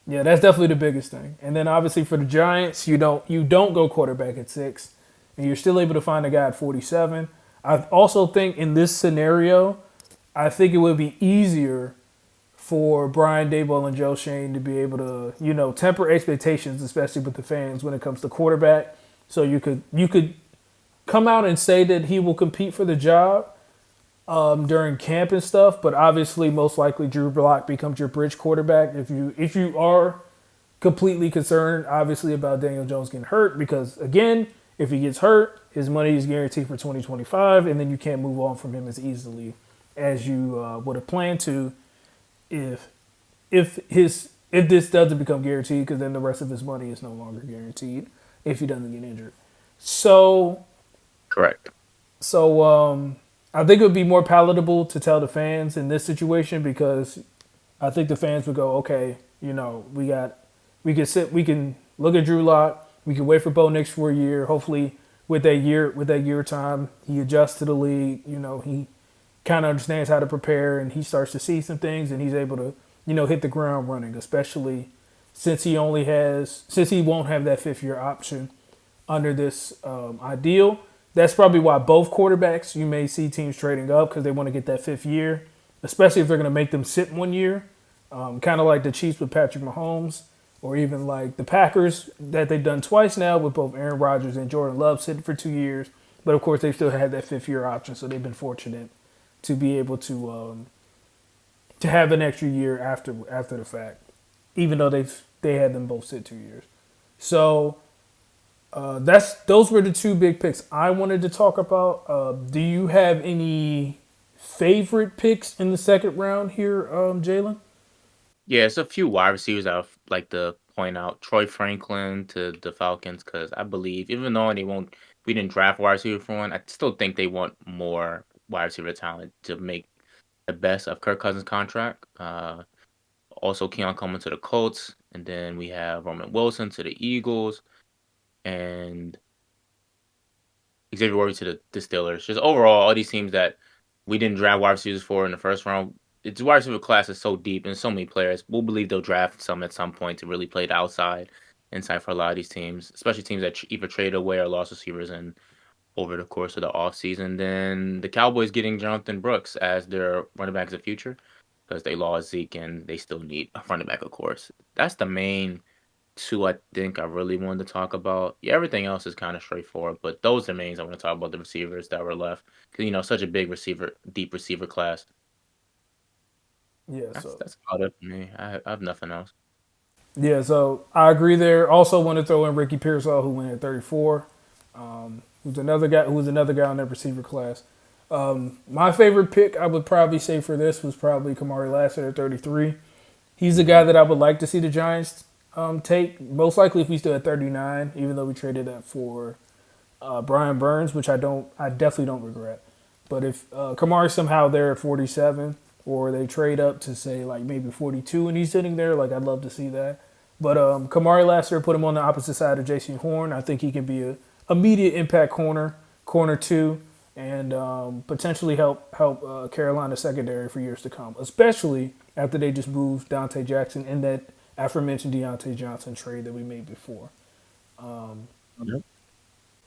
Yeah, that's definitely the biggest thing. And then obviously for the Giants, you don't go quarterback at 6, and you're still able to find a guy at 47. I also think in this scenario, I think it would be easier for Brian Daboll and Joe Shane to be able to, temper expectations, especially with the fans when it comes to quarterback. So you could come out and say that he will compete for the job during camp and stuff, but obviously, most likely, Drew Block becomes your bridge quarterback. If you are completely concerned, obviously, about Daniel Jones getting hurt, because again, if he gets hurt, his money is guaranteed for 2025, and then you can't move on from him as easily as you would have planned to if if this doesn't become guaranteed, because then the rest of his money is no longer guaranteed if he doesn't get injured. So Correct. so I think it would be more palatable to tell the fans in this situation, because I think the fans would go, okay, we can look at Drew Lock, we can wait for Bo Nix for a year. Hopefully, with that year time, he adjusts to the league. He kind of understands how to prepare, and he starts to see some things, and he's able to hit the ground running, especially since he won't have that 5th year option under this ideal. That's probably why both quarterbacks, you may see teams trading up, because they want to get that 5th year, especially if they're going to make them sit 1 year, kind of like the Chiefs with Patrick Mahomes, or even like the Packers that they've done twice now with both Aaron Rodgers and Jordan Love sitting for 2 years. But of course, they still had that 5th year option, so they've been fortunate to be able to have an extra year after the fact, even though they had them both sit 2 years. So those were the two big picks I wanted to talk about. Do you have any favorite picks in the second round here, Jalen? Yeah, it's a few wide receivers I would like to point out. Troy Franklin to the Falcons, because I believe even though we didn't draft wide receiver for one, I still think they want more wide receiver talent to make the best of Kirk Cousins' contract. Also, Keon Coleman to the Colts, and then we have Roman Wilson to the Eagles, and Xavier Worthy to the Steelers. Just overall, all these teams that we didn't draft wide receivers for in the first round. Its wide receiver class is so deep and so many players. We'll believe they'll draft some at some point to really play the inside for a lot of these teams, especially teams that either traded away or lost receivers in over the course of the offseason. Then the Cowboys getting Jonathan Brooks as their running back of the future, because they lost Zeke and they still need a running back, of course. That's the main two I think I really wanted to talk about. Yeah, everything else is kind of straightforward, but those are the mains I want to talk about, the receivers that were left. Because, such a deep receiver class. Yeah. That's about it for me. I have nothing else. So I agree there. Also, want to throw in Ricky Pearsall, who went at 34. Who's another guy in that receiver class. My favorite pick, I would probably say for this, was probably Kamari Lassiter at 33. He's the guy that I would like to see the Giants take. Most likely, if we still at 39, even though we traded that for Brian Burns, which I definitely don't regret. But if Kamari's somehow there at 47, or they trade up to say like maybe 42, and he's sitting there, like I'd love to see that. But Kamari Lassiter, put him on the opposite side of Jason Horn. I think he can be a immediate impact corner two, and potentially help Carolina secondary for years to come, especially after they just moved Dante Jackson in that aforementioned Deontay Johnson trade that we made before. Yep.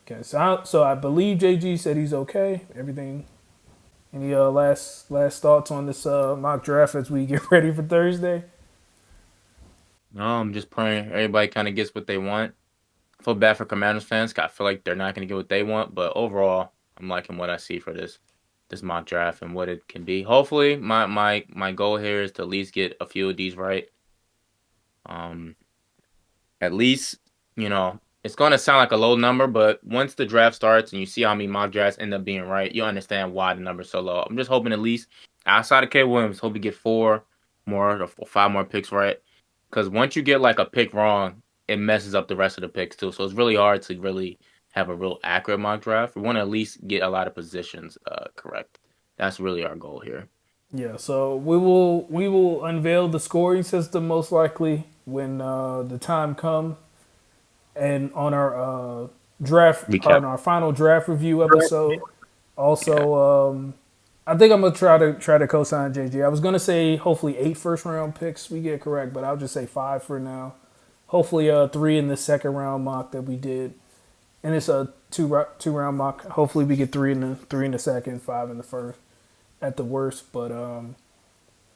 Okay, so I believe JG said he's okay. Everything. Any last thoughts on this mock draft as we get ready for Thursday? No, I'm just praying everybody kind of gets what they want. I feel bad for Commanders fans, 'cause I feel like they're not going to get what they want. But overall, I'm liking what I see for this mock draft and what it can be. Hopefully, my goal here is to at least get a few of these right. Um, At least, it's going to sound like a low number, but once the draft starts and you see how many mock drafts end up being right, you understand why the number's so low. I'm just hoping at least outside of K. Williams, hope we get 4 more or 5 more picks right. Because once you get like a pick wrong, it messes up the rest of the picks too. So it's really hard to really have a real accurate mock draft. We want to at least get a lot of positions correct. That's really our goal here. Yeah, so we will unveil the scoring system most likely when the time comes, and on our draft or Recap. on our final draft review episode. Yeah. Also, I think I'm gonna try to co-sign JJ. I was gonna say hopefully 8 first-round picks we get correct, but I'll just say 5 for now. Hopefully, 3 in the second round mock that we did, and it's a two round mock. Hopefully, we get 3 in the second, 5 in the first at the worst. But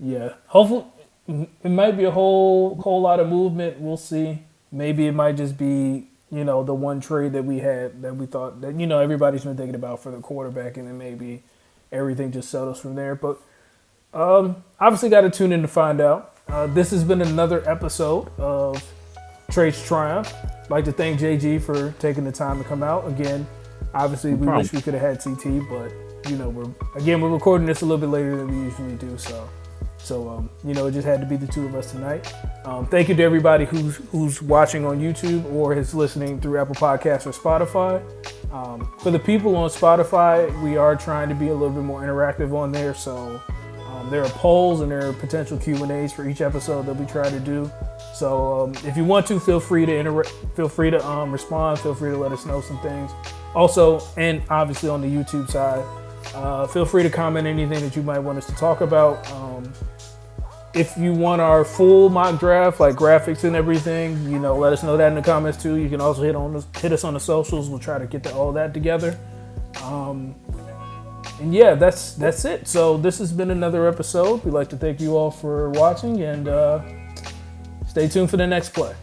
yeah, hopefully it might be a whole lot of movement. We'll see. Maybe it might just be the one trade that we had that we thought that everybody's been thinking about for the quarterback, and then maybe everything just settles from there. But obviously, got to tune in to find out. This has been another episode of Trace Triumph. I'd like to thank JG for taking the time to come out again. Obviously, we wish we could have had CT, but we're recording this a little bit later than we usually do, so it just had to be the two of us tonight. Thank you to everybody who's watching on YouTube or is listening through Apple Podcasts or Spotify. For the people on Spotify, we are trying to be a little bit more interactive on there, so there are polls and there are potential Q&As for each episode that we try to do. So if you want to, feel free to respond. Feel free to let us know some things. Also, and obviously on the YouTube side, feel free to comment anything that you might want us to talk about. If you want our full mock draft, like graphics and everything, let us know that in the comments too. You can also hit us on the socials. We'll try to get all that together. And yeah, that's it. So this has been another episode. We'd like to thank you all for watching, and stay tuned for the next play.